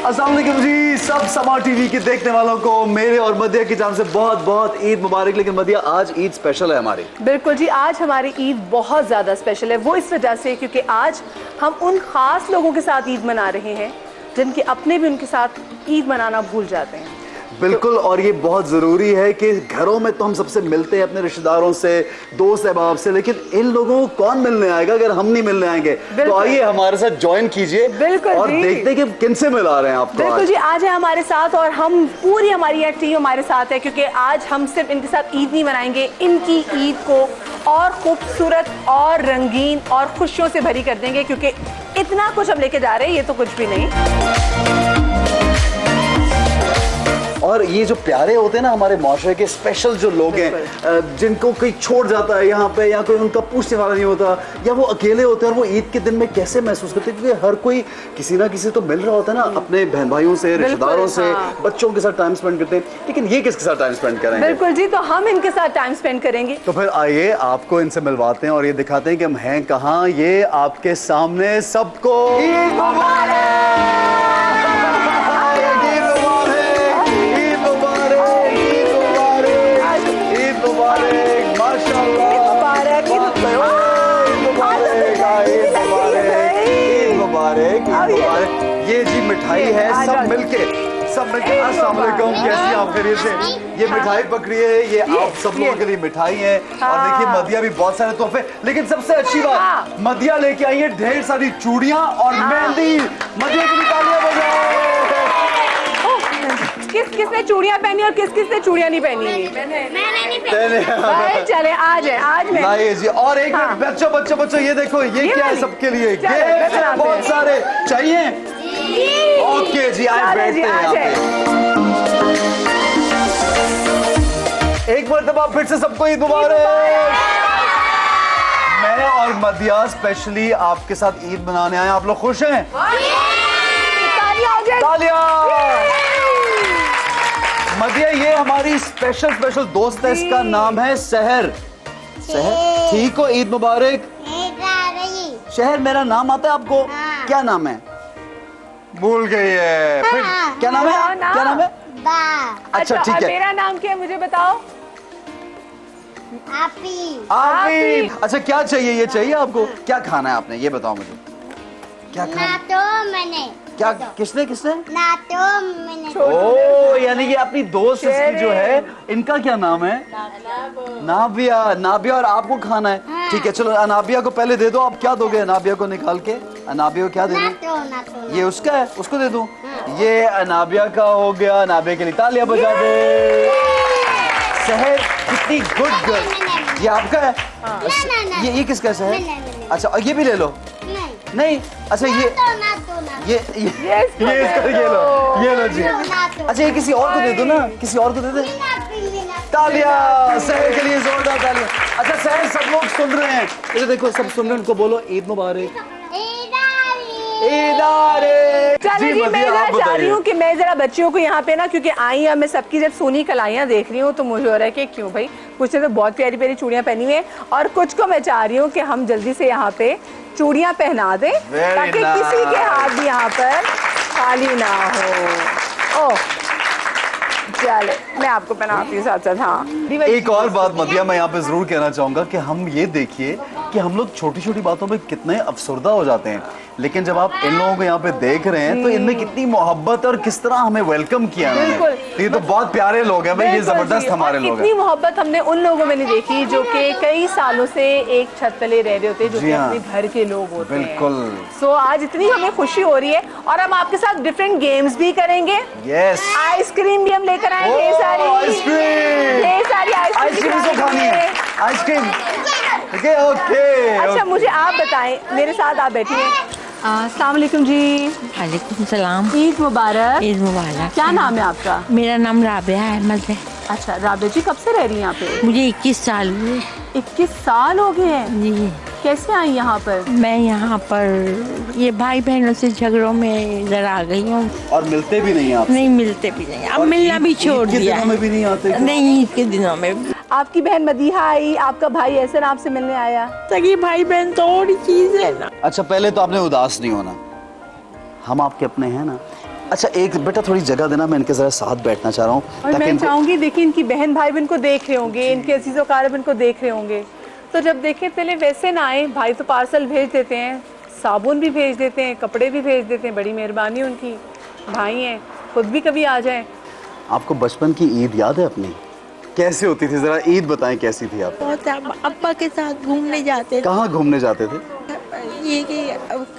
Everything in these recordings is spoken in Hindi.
अस्सलाम वालेकुम जी, सब समा टीवी के देखने वालों को मेरे और मदिया की जान से बहुत बहुत ईद मुबारक। लेकिन मदिया, आज ईद स्पेशल है हमारी। बिल्कुल जी, आज हमारी ईद बहुत ज़्यादा स्पेशल है। वो इस वजह से क्योंकि आज हम उन ख़ास लोगों के साथ ईद मना रहे हैं जिनके अपने भी उनके साथ ईद मनाना भूल जाते हैं। बिल्कुल, और ये बहुत ज़रूरी है कि घरों में तो हम सबसे मिलते हैं अपने रिश्तेदारों से, दोस्त अहबाब से, लेकिन इन लोगों को कौन मिलने आएगा अगर हम नहीं मिलने आएंगे? तो आइए हमारे साथ ज्वाइन कीजिए और देखते हैं कि किन से मिला रहे हैं आपको। बिल्कुल जी, आज है हमारे साथ और हम पूरी हमारी टीम हमारे साथ है क्योंकि आज हम सिर्फ इनके साथ ईद नहीं मनाएंगे, इनकी ईद को और खूबसूरत और रंगीन और खुशियों से भरी कर देंगे क्योंकि इतना कुछ हम लेके जा रहे हैं, ये तो कुछ भी नहीं। और ये जो प्यारे होते हैं ना हमारे माशरे के स्पेशल जो लोग हैं, जिनको कोई छोड़ जाता है यहाँ पे या कोई उनका पूछने वाला नहीं होता या वो अकेले होते हैं, और वो ईद के दिन में कैसे महसूस करते हैं क्योंकि हर कोई किसी ना किसी तो मिल रहा होता है ना, अपने बहन भाइयों से, रिश्तेदारों से, बच्चों के साथ टाइम स्पेंड करते हैं। लेकिन ये किसके साथ टाइम स्पेंड करेंगे? बिल्कुल जी, तो हम इनके साथ टाइम स्पेंड करेंगे। तो फिर आइए आपको इनसे मिलवाते हैं और ये दिखाते हैं कि हम हैं कहाँ। ये आपके सामने सबको ईद मुबारक। ये जी मिठाई है, सब मिलके अस्सलाम वालेकुम, कैसी आप खैरियत से? ये मिठाई पकड़ी है, ये आप सब लोगों के लिए मिठाई है। और देखिए मदिया भी बहुत सारे तोहफे, लेकिन सबसे अच्छी बात मदिया लेके आई है ढेर सारी चूड़ियां और मेहंदी। मदिया की तालियां बजाओ। किसने चूड़ियां पहनी और किसने चूड़ियां नहीं पहनी? मैंने नहीं पहनी। चले आज मैं जी। और एक मिनट, बच्चों ये देखो, ये क्या है सबके लिए? बहुत सारे चाहिए। ओके जी, आए बैठते हैं यहाँ पे। एक मरतबा फिर से सबको ईद मुबारक। मैं और मदिया स्पेशली आपके साथ ईद मनाने आए। आप लोग खुश हैं? तालियां। मदिया, ये हमारी स्पेशल दोस्त है, इसका नाम है सहर। सहर, ठीक हो? ईद मुबारक। शहर मेरा नाम आता है आपको? क्या नाम है? भूल गई है। फिर क्या नाम है? क्या नाम है? अच्छा ठीक है। मेरा नाम क्या है मुझे बताओ? आपी। अच्छा, क्या चाहिए? ये चाहिए आपको? क्या खाना है आपने? ये बताओ मुझे, क्या खाना? तो मैंने क्या किसने ना तो मैंने। ओ, यानी कि अपनी दोस्त इसकी जो है, इनका क्या नाम है? नाबिया। और आपको खाना है? ठीक है, चलो अनाबिया को पहले दे दो। आप क्या दोगे अनाबिया को निकाल के? अनाबिया को क्या दे दूं? ये उसका है, उसको दे दूं? ये अनाबिया का हो गया। अनाबिया के लिए तालियां बजा दे। सहर, कितनी गुड गर्ल। ये आपका है? ये किसका है सहर? अच्छा, और ये भी ले लो। नहीं, अच्छा ये लो जी। अच्छा, ये किसी और को दे दो ना, किसी और को दे दे। तालियां सहर के लिए, जोरदार तालियां। अच्छा सहर, सब लोग सुन रहे हैं, ये देखो सब सुन रहे हैं, उनको बोलो ईद मुबारक। चलो जी, मैं चाह रही हूँ कि मैं जरा बच्चियों को यहाँ पे ना, क्योंकि आई हैं, मैं सबकी जब सोनी कलाइयाँ देख रही हूँ तो मुझे हो रहा है कि क्यों भाई, कुछ ने तो बहुत प्यारी प्यारी चूड़ियाँ पहनी हुई हैं और कुछ को मैं चाह रही हूँ कि हम जल्दी से यहाँ पे चूड़ियाँ पहना दें ताकि किसी के हाथ भी यहाँ पर खाली ना हो। ओह चले, मैं आपको पहनाती हूँ साथ साथ। हाँ, एक और बात मदिया, मैं यहाँ पे जरूर कहना चाहूंगा कि हम ये देखिए कि हम लोग छोटी छोटी बातों में कितने अफसरदा हो जाते हैं, लेकिन जब आप इन लोगों को यहाँ पे देख रहे हैं तो इनमें कितनी मोहब्बत और किस तरह हमें वेलकम किया है। ये तो बहुत प्यारे लोग हैं भाई, ये जबरदस्त हमारे लोग हैं। इतनी मोहब्बत हमने उन लोगों में नहीं देखी जो कि कई सालों से एक छत तले रह रहे होते हैं, जो कि अपने घर के लोग होते हैं। बिल्कुल। सो आज इतनी हमें खुशी हो रही है और हम आपके साथ डिफरेंट गेम्स भी करेंगे। यस, आइसक्रीम भी हम लेकर आए, ढेर सारी आइसक्रीम खानी है। Ice cream, okay. अच्छा मुझे आप बताएं, मेरे साथ आप बैठिए। अस्सलाम वालेकुम जी। वालेकुम सलाम। ईद मुबारक। ईद मुबारक। क्या नाम है आपका? मेरा नाम राबिया अहमद है। अच्छा राबिया जी, कब से रह रही हैं यहाँ पे? मुझे 21 साल हुए। 21 साल हो गए हैं जी। कैसे आई यहाँ पर? मैं यहाँ पर ये भाई बहनों से झगड़ों में इधर आ गई हूँ। और मिलते भी नहीं आप? नहीं मिलते भी नहीं, अब मिलना भी छोड़ दिया। ईद में भी नहीं आते? नहीं, ईद के दिनों में। आपकी बहन मदीहा आई, आपका भाई एहसन आपसे मिलने आया। सगी भाई बहन तो और चीज है ना। अच्छा पहले तो आपने उदास नहीं होना, हम आपके अपने हैं ना, अच्छा एक बेटा थोड़ी जगह देना, मैं इनके जरा साथ बैठना चाह रहा हूँ और मैं चाहूंगी, देखिए इनकी बहन भाई भी इनको देख रहे होंगे, इनके अजीज़ो कारब इनको देख रहे होंगे, तो जब देखें पहले वैसे ना आए, भाई तो पार्सल भेज देते हैं, साबुन भी भेज देते हैं, कपड़े भी भेज देते हैं, बड़ी मेहरबानी उनकी, भाई हैं, खुद भी कभी आ जाएं। आपको बचपन की ईद याद है अपनी? कैसे होती थी, जरा ईद बताएं कैसी थी आप? बहुत अब्बा के साथ घूमने जाते थे। कहाँ घूमने जाते थे? ये कि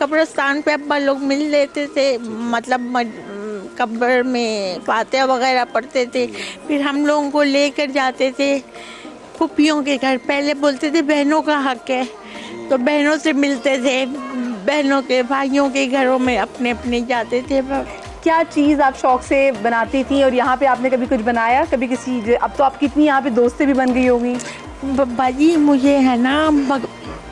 कब्रिस्तान पे अब्बा लोग मिल लेते थे, मतलब कब्र में फातिहा वगैरह पढ़ते थे, फिर हम लोगों को लेकर जाते थे फूफियों के घर। पहले बोलते थे बहनों का हक है, तो बहनों से मिलते थे, बहनों के भाइयों के घरों में अपने अपने जाते थे। क्या चीज़ आप शौक से बनाती थी और यहाँ पे आपने कभी कुछ बनाया, कभी किसी, अब तो आपकी इतनी यहाँ पे दोस्तें भी बन गई होंगी? बाजी मुझे है ना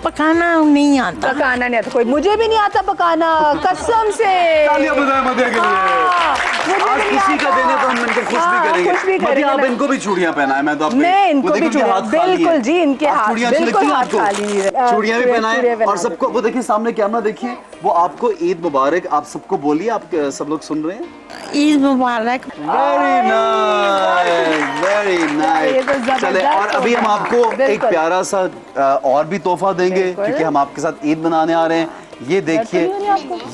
पकाना नहीं आता। पकाना नहीं आता? कोई मुझे भी नहीं आता पकाना, कसम से। तालियां बजाएं मदिया के लिए। आज किसी का देने तो हम इनको खुश भी करेंगे। मदिया आप इनको भी चूड़ियां पहनाएं, मैं तो आपको नहीं, इनको भी चूड़ियां, बिल्कुल जी, इनके हाथ बिल्कुल हाथ खाली है। चूड़ियां भी पहनाएं और सबको, वो देखिए सामने कैमरा देखिए, वो आपको ईद मुबारक आप सबको बोलिए, आप सब लोग सुन रहे हैं। ईद मुबारक। Very nice, very nice. चले, और अभी हम आपको एक प्यारा सा और भी तोहफा देंगे क्योंकि हम आपके साथ ईद मनाने आ रहे हैं। ये देखिए,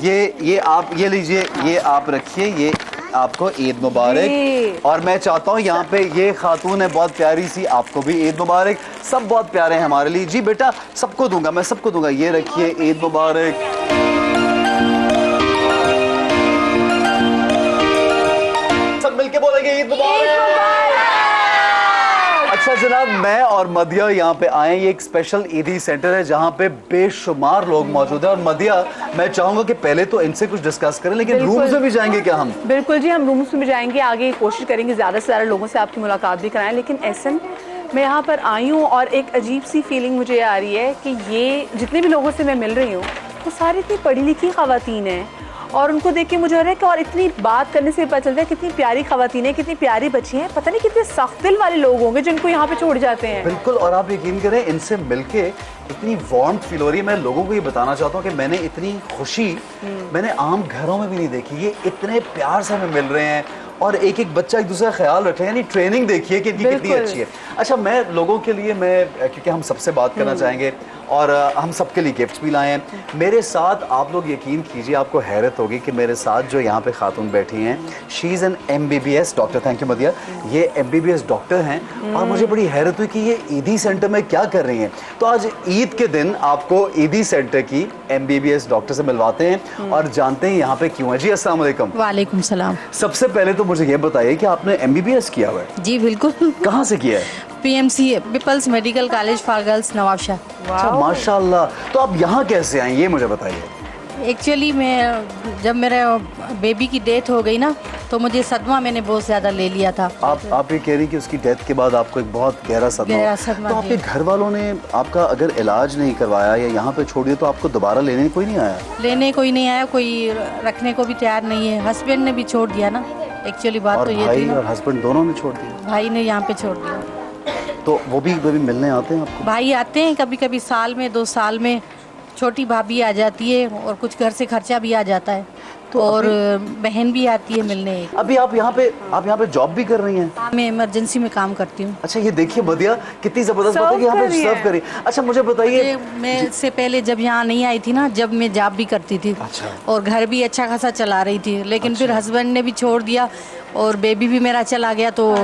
ये आप ये लीजिए, ये आप रखिए, ये आपको ईद मुबारक। और मैं चाहता हूँ यहाँ पे ये खातून है बहुत प्यारी सी, आपको भी ईद मुबारक। सब बहुत प्यारे हैं हमारे लिए। जी बेटा सबको दूंगा, मैं सबको दूंगा। ये रखिए, ईद मुबारक। सब मिलके बोलेंगे ईद मुबारक। अच्छा जनाब, मैं और मदिया यहाँ पे आए, ये एक स्पेशल ईदी सेंटर है जहाँ पे बेशुमार लोग मौजूद हैं। और मदिया, मैं चाहूंगा कि पहले तो इनसे कुछ डिस्कस करें, लेकिन रूम्स में भी जाएंगे क्या हम? बिल्कुल जी, हम रूम्स में भी जाएंगे, आगे कोशिश करेंगे ज़्यादा से ज़्यादा लोगों से आपकी मुलाकात भी कराएं। लेकिन ऐसन मैं यहाँ पर आई हूँ और एक अजीब सी फीलिंग मुझे आ रही है कि ये जितने भी लोगों से मैं मिल रही हूँ वो सारी इतनी पढ़ी लिखी ख़वातीन हैं, और उनको देख के मुझे हो रहा है कि और इतनी बात करने से पता चलता है कितनी प्यारी ख़वातीन है, कितनी प्यारी बच्ची हैं। पता नहीं कितने सख्त दिल वाले लोग होंगे जिनको यहाँ पे छोड़ जाते हैं। बिल्कुल, और आप यकीन करें इनसे मिलके इतनी वार्मथ फील हो रही है। मैं लोगों को ये बताना चाहता हूँ कि मैंने इतनी खुशी मैंने आम घरों में भी नहीं देखी। ये इतने प्यार से हमें मिल रहे हैं और एक एक बच्चा एक दूसरे का ख्याल रख रहे हैं। यानी ट्रेनिंग देखिए कि इनकी कितनी अच्छी है। अच्छा, मैं लोगों के लिए, मैं क्योंकि हम सबसे बात करना चाहेंगे और हम सबके लिए गिफ्ट्स भी लाए हैं मेरे साथ। आप लोग यकीन कीजिए, आपको हैरत होगी कि मेरे साथ जो यहाँ पे खातून बैठी हैं, she is an MBBS doctor. Thank you मदिया। ये MBBS डॉक्टर हैं और मुझे बड़ी हैरत हुई कि ये ईदी सेंटर में क्या कर रही हैं। तो आज ईद के दिन आपको ईदी सेंटर की MBBS डॉक्टर से मिलवाते हैं और जानते हैं यहाँ पे क्यों है। जी अस्सलाम वालेकुम। वालेकुम सलाम। सबसे पहले तो मुझे ये बताइए कि आपने MBBS किया हुआ है? जी बिल्कुल। कहाँ से किया है? PMC peoples medical college for girls Nawabshah. अच्छा माशाल्लाह। तो आप यहाँ कैसे आए ये मुझे बताइए। एक्चुअली मैं जब मेरे बेबी की डेथ हो गई ना, तो मुझे सदमा मैंने बहुत ज़्यादा ले लिया था। आप ये कह रही कि उसकी डेथ के बाद आपको एक बहुत गहरा सदमा तो आपके घर वालों ने आपका अगर इलाज नहीं करवाया या यहाँ पे छोड़ दिया तो आपको दोबारा लेने कोई नहीं आया? लेने कोई नहीं आया, कोई रखने को भी तैयार नहीं है। हस्बैंड ने भी छोड़ दिया ना, एक्चुअली बात तो ये थी ना। और हस्बैंड दोनों ने छोड़ दिया? भाई ने यहाँ पे छोड़ दिया। तो वो भी कभी मिलने आते हैं आपको? भाई आते हैं कभी कभी, साल में 2 साल में छोटी भाभी आ जाती है और कुछ घर से खर्चा भी आ जाता है। तो और बहन भी आती है मिलने। अभी आप यहाँ पे जॉब भी कर रही हैं? हाँ, मैं इमरजेंसी में काम करती हूँ। अच्छा, ये देखिए मदिया कितनी जबरदस्त बात है कि यहाँ पे सर्व करी। अच्छा मुझे बताइए, मैं इससे पहले जब यहाँ नहीं आई थी ना, जब मैं जॉब भी करती थी। अच्छा। और घर भी अच्छा खासा चला रही थी, लेकिन फिर हस्बैंड ने भी छोड़ दिया और बेबी भी मेरा चला गया, तो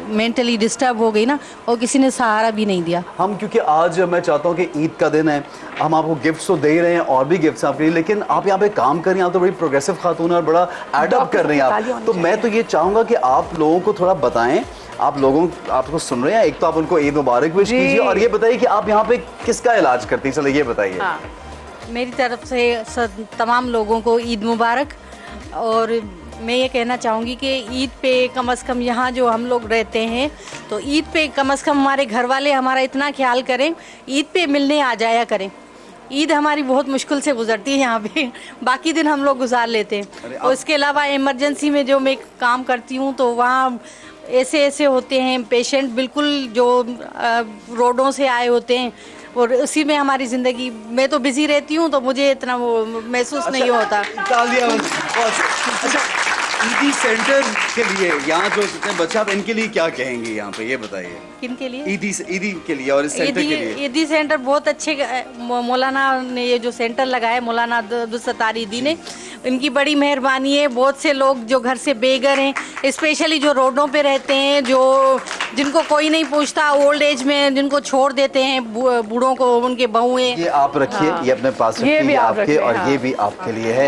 मेंटली डिस्टर्ब हो गई ना, और किसी ने सहारा भी नहीं दिया। हम क्योंकि आज मैं चाहता हूँ कि ईद का दिन है, हम आपको गिफ्ट्स तो दे ही रहे हैं और भी गिफ्ट्स आपके लिए, लेकिन आप यहाँ पे काम कर रही हैं, आप तो बड़ी प्रोग्रेसिव खातून है और बड़ा एडअप कर रही हैं आप। तो मैं तो ये चाहूँगा कि आप लोगों को थोड़ा बताएं, आप लोगों आपको सुन रहे हैं, एक तो आप उनको ईद मुबारक विश कीजिए और ये बताइए कि आप यहाँ पे किसका इलाज करती हैं। चलो ये बताइए। मेरी तरफ से तमाम लोगों को ईद मुबारक। और मैं ये कहना चाहूँगी कि ईद पे कम से कम यहाँ जो हम लोग रहते हैं, तो ईद पे कम से कम हमारे घर वाले हमारा इतना ख्याल करें, ईद पे मिलने आ जाया करें। ईद हमारी बहुत मुश्किल से गुजरती है यहाँ पे, बाकी दिन हम लोग गुजार लेते हैं। और इसके अलावा इमरजेंसी में जो मैं काम करती हूँ, तो वहाँ ऐसे होते हैं पेशेंट बिल्कुल जो रोडों से आए होते हैं, और उसी में हमारी ज़िंदगी, मैं तो बिजी रहती हूँ तो मुझे इतना वो महसूस नहीं होता। अच्छा, ईदी सेंटर के लिए यहाँ जो जितने बच्चे, आप इनके लिए क्या कहेंगे यहाँ पे, ये बताइए। किनके लिए? ईदी के लिए और इस सेंटर के लिए। ईदी सेंटर बहुत अच्छे, मौलाना ने ये जो सेंटर लगाया, मौलाना अब्दुल सत्तार ईदी ने, इनकी बड़ी मेहरबानी है। बहुत से लोग जो घर से बेघर हैं, स्पेशली जो रोडों पे रहते हैं, जो जिनको कोई नहीं पूछता, ओल्ड एज में जिनको छोड़ देते हैं, बूढ़ों को, उनके बहुएं। ये आप रखिए, ये अपने पास रखिए, ये आपके और ये भी आपके लिए है।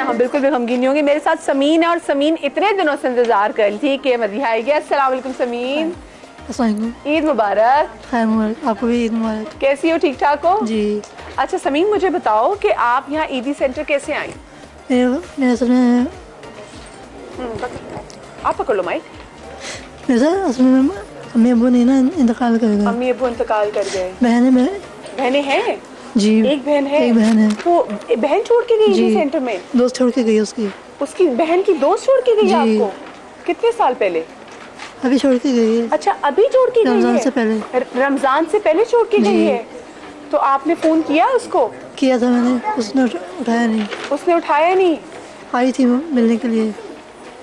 हम बिल्कुल भी गमगीन नहीं होंगे। मेरे साथ समीन है और समीन इतने दिनों से इंतजार कर रही थी कि मदीहा आएगी। अस्सलाम वालेकुम समीन, ईद मुबारक। खैर मुबारक, आपको भी ईद मुबारक। कैसी हो, ठीक ठाक हो? जी। अच्छा समीन, मुझे बताओ कि आप यहाँ ईदी सेंटर कैसे आई? मेरे असल में आप पकड़ लो माइक। मेरे असल में अम्मी अबू ने ना इंतकाल कर गए। अम्मी अबू इंतकाल कर गए। बहनें हैं? जी, एक बहन है। एक बहन है। तो बहन छोड़ के गई ईदी सेंटर में? दोस्त छोड़ के गई उसकी बहन की दोस्त छोड़ के गई जी। आपको? कितने साल पहले? अभी छोड़ के गई है। अच्छा, अभी छोड़ के गई है? रमजान से पहले। रमजान से पहले छोड़ के गई है? तो आपने फोन किया उसको? किया था मैंने, उसने उठाया नहीं। उसने उठाया नहीं? आई थी मिलने के लिए।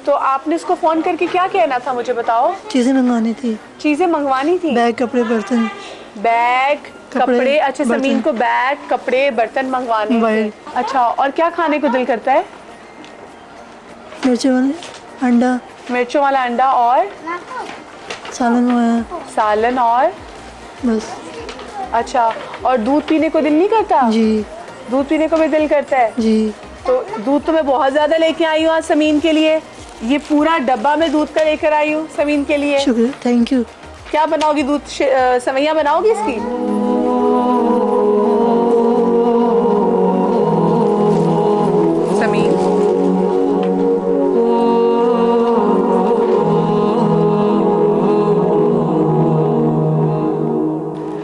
तो आपने उसको फोन करके क्या कहना था, मुझे बताओ? चीजें मंगवानी थी। चीजें मंगवानी थी? बैग, कपड़े, बर्तन। बैग, कपड़े। अच्छा, समीन को बैग, कपड़े, बर्तन मंगवाने थे। अच्छा, और क्या खाने को दिल करता है? मिर्ची वाला अंडा। मिर्चों वाला अंडा और सालन मंगाया। सालन और बस। अच्छा, और दूध पीने को दिल नहीं करता? जी। दूध पीने को भी दिल करता है? जी। तो दूध तो मैं बहुत ज्यादा लेके आई हूँ आज समीन के लिए। ये पूरा डब्बा में दूध का लेकर आई हूँ समीन के लिए। शुक्रिया, थैंक यू। क्या बनाओगी? दूध सवैया बनाओगी इसकी? समीन,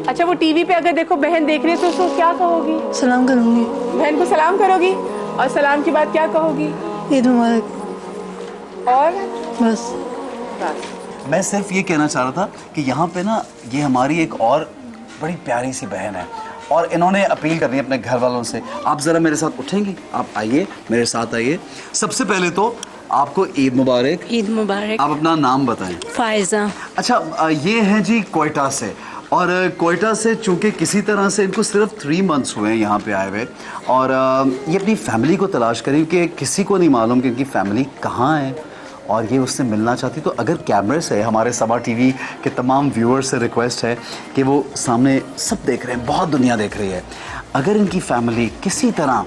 अच्छा वो टीवी पे अगर देखो बहन देख रही है तो उसको क्या कहोगी? सलाम करूंगी। बहन को सलाम करोगी और सलाम के बाद क्या कहोगी? ईद मुबारक। और बस। मैं सिर्फ ये कहना चाह रहा था कि यहाँ पे ना ये हमारी एक और बड़ी प्यारी सी बहन है और इन्होंने अपील करनी है अपने घर वालों से। आप ज़रा मेरे साथ उठेंगी? आप आइए, मेरे साथ आइए। सबसे पहले तो आपको ईद मुबारक। ईद मुबारक। आप अपना नाम बताएं। फायजा। अच्छा, ये हैं जी क्वेटा से, और क्वेटा से चूँकि किसी तरह से इनको सिर्फ 3 मंथ्स हुए हैं यहाँ पे आए हुए, और ये अपनी फैमिली को तलाश करें कि किसी को नहीं मालूम कि इनकी फैमिली कहाँ है और ये उससे मिलना चाहती। तो अगर कैमरे से हमारे सबा टीवी के तमाम व्यूअर्स से रिक्वेस्ट है कि वो सामने सब देख रहे हैं, बहुत दुनिया देख रही है, अगर इनकी फैमिली किसी तरह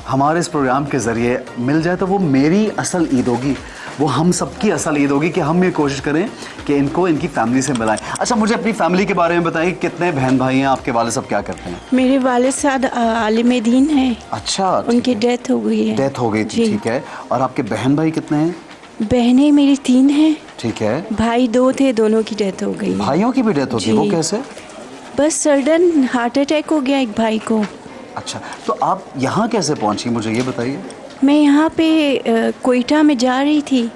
हमारे इस प्रोग्राम के ज़रिए मिल जाए तो वो मेरी असल ईद होगी, वो हम सबकी असल ईद होगी कि हम ये कोशिश करें कि इनको इनकी फैमिली से मिलाएं। अच्छा, मुझे अपनी फैमिली के बारे में बताइए, कितने बहन भाई हैं आपके? वाले सब क्या करते हैं? मेरे वालिद साहब आलिम दीन है। अच्छा, उनकी डेथ हो गई है। डेथ हो गई थी, ठीक है। और आपके बहन भाई कितने हैं? बहनें मेरी 3 हैं। ठीक है। भाई 2 थे, दोनों की डेथ हो गई। भाइयों की भी डेथ हो गई? वो कैसे? बस सडन हार्ट अटैक हो गया एक भाई को। अच्छा, तो आप यहाँ कैसे पहुँची, मुझे ये बताइए। मैं यहाँ पे कोयटा में जा रही थी,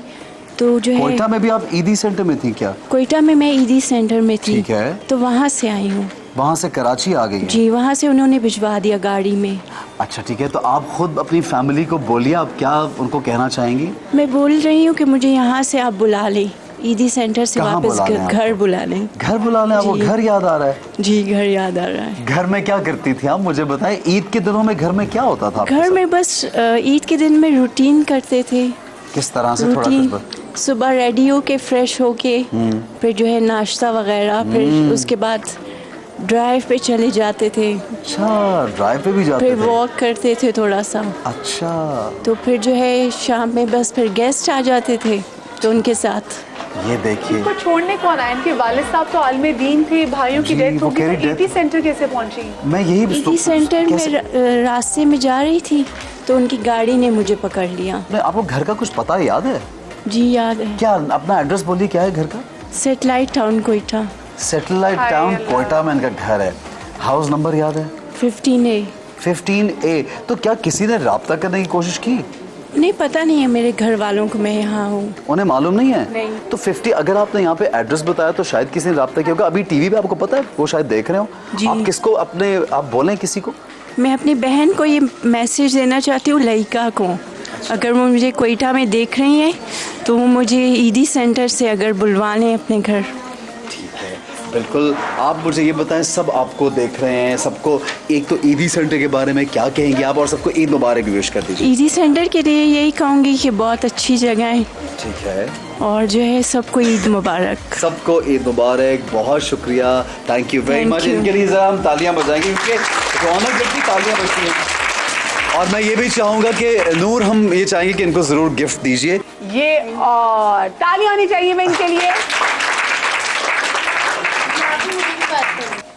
तो जो है कोयटा में भी आप ईदी सेंटर में थी क्या? कोयटा में मैं ईदी सेंटर में थी। ठीक है। तो वहाँ से आई हूँ। वहाँ से कराची आ गई हैं? जी, वहाँ से उन्होंने भिजवा दिया गाड़ी में। अच्छा, ठीक है। तो आप खुद अपनी फैमिली को बोलिए, आप क्या उनको कहना चाहेंगी? मैं बोल रही हूँ कि मुझे यहाँ से आप बुला लें, ईदी सेंटर से कहाँ वापस बुला लें आपको? घर बुला लें। घर बुला लें आपको? घर याद आ रहा है? जी, घर याद आ रहा है। घर में क्या करती थी आप, मुझे बताएं। ईद के दिनों में घर में क्या होता था आपके घर साथ? में बस ईद के दिन में रूटीन करते थे। किस तरह से? थोड़ा रूटीन, कुछ सुबह रेडी होके फ्रेश होके फिर जो है नाश्ता वगैरह, फिर उसके बाद ड्राइव पे चले जाते थे। अच्छा, ड्राइव पे भी जाते फिर थे? वॉक करते थे थोड़ा सा। अच्छा। तो फिर जो है शाम में बस फिर गेस्ट आ जाते थे तो उनके साथ। ये देखिए, इनको छोड़ने कौन आया? इनके वालिद साहब तो आलिम दीन थे, भाइयों की जी, डेथ वो हो कह गई, रही तो ईदी सेंटर कैसे पहुंची? मैं यही ईदी सेंटर में रास्ते में जा रही थी तो उनकी गाड़ी ने मुझे पकड़ लिया। आपको घर का कुछ पता याद है? जी याद है। क्या? अपना एड्रेस बोलिए, क्या है घर का? Satellite town Quetta. Satellite town Quetta में इनका घर है। हाउस नंबर याद है? 15A। 15A। तो क्या किसी ने राब्ता करने की कोशिश की? नहीं, पता नहीं है मेरे घर वालों को मैं यहाँ हूँ। उन्हें मालूम नहीं है? नहीं। तो 50, अगर आपने यहाँ पे एड्रेस बताया तो शायद किसी ने राब्ता किया होगा। अभी टीवी पे आपको पता है, वो शायद देख रहे हो। जी। आप किसको अपने, आप बोलें किसी को मैं अपनी बहन को ये मैसेज देना चाहती हूँ, लड़का को, अगर वो मुझे कोयटा में देख रही हैं तो वो मुझे ईदी सेंटर से अगर बुलवा लें अपने घर। ठीक है, बिल्कुल। आप मुझे ये बताएं, सब आपको देख रहे हैं, सबको एक तो ईदी सेंटर के बारे में क्या कहेंगे आप, और सबको ईद मुबारक विश कर दीजिए। ईदी सेंटर के लिए यही कहूँगी कि बहुत अच्छी जगह है, ठीक है, और जो है सबको ईद मुबारक। सबको ईद मुबारक, बहुत शुक्रिया, थैंक यू वेरी मच। इनके लिए ज़रा हम तालियां बजाएंगे क्योंकि रौनक जब भी तालियां बजती हैं। और मैं ये भी चाहूँगा कि नूर, हम ये चाहेंगे कि इनको ज़रूर गिफ्ट दीजिए ये, और तालियां होनी चाहिए मैं इनके लिए।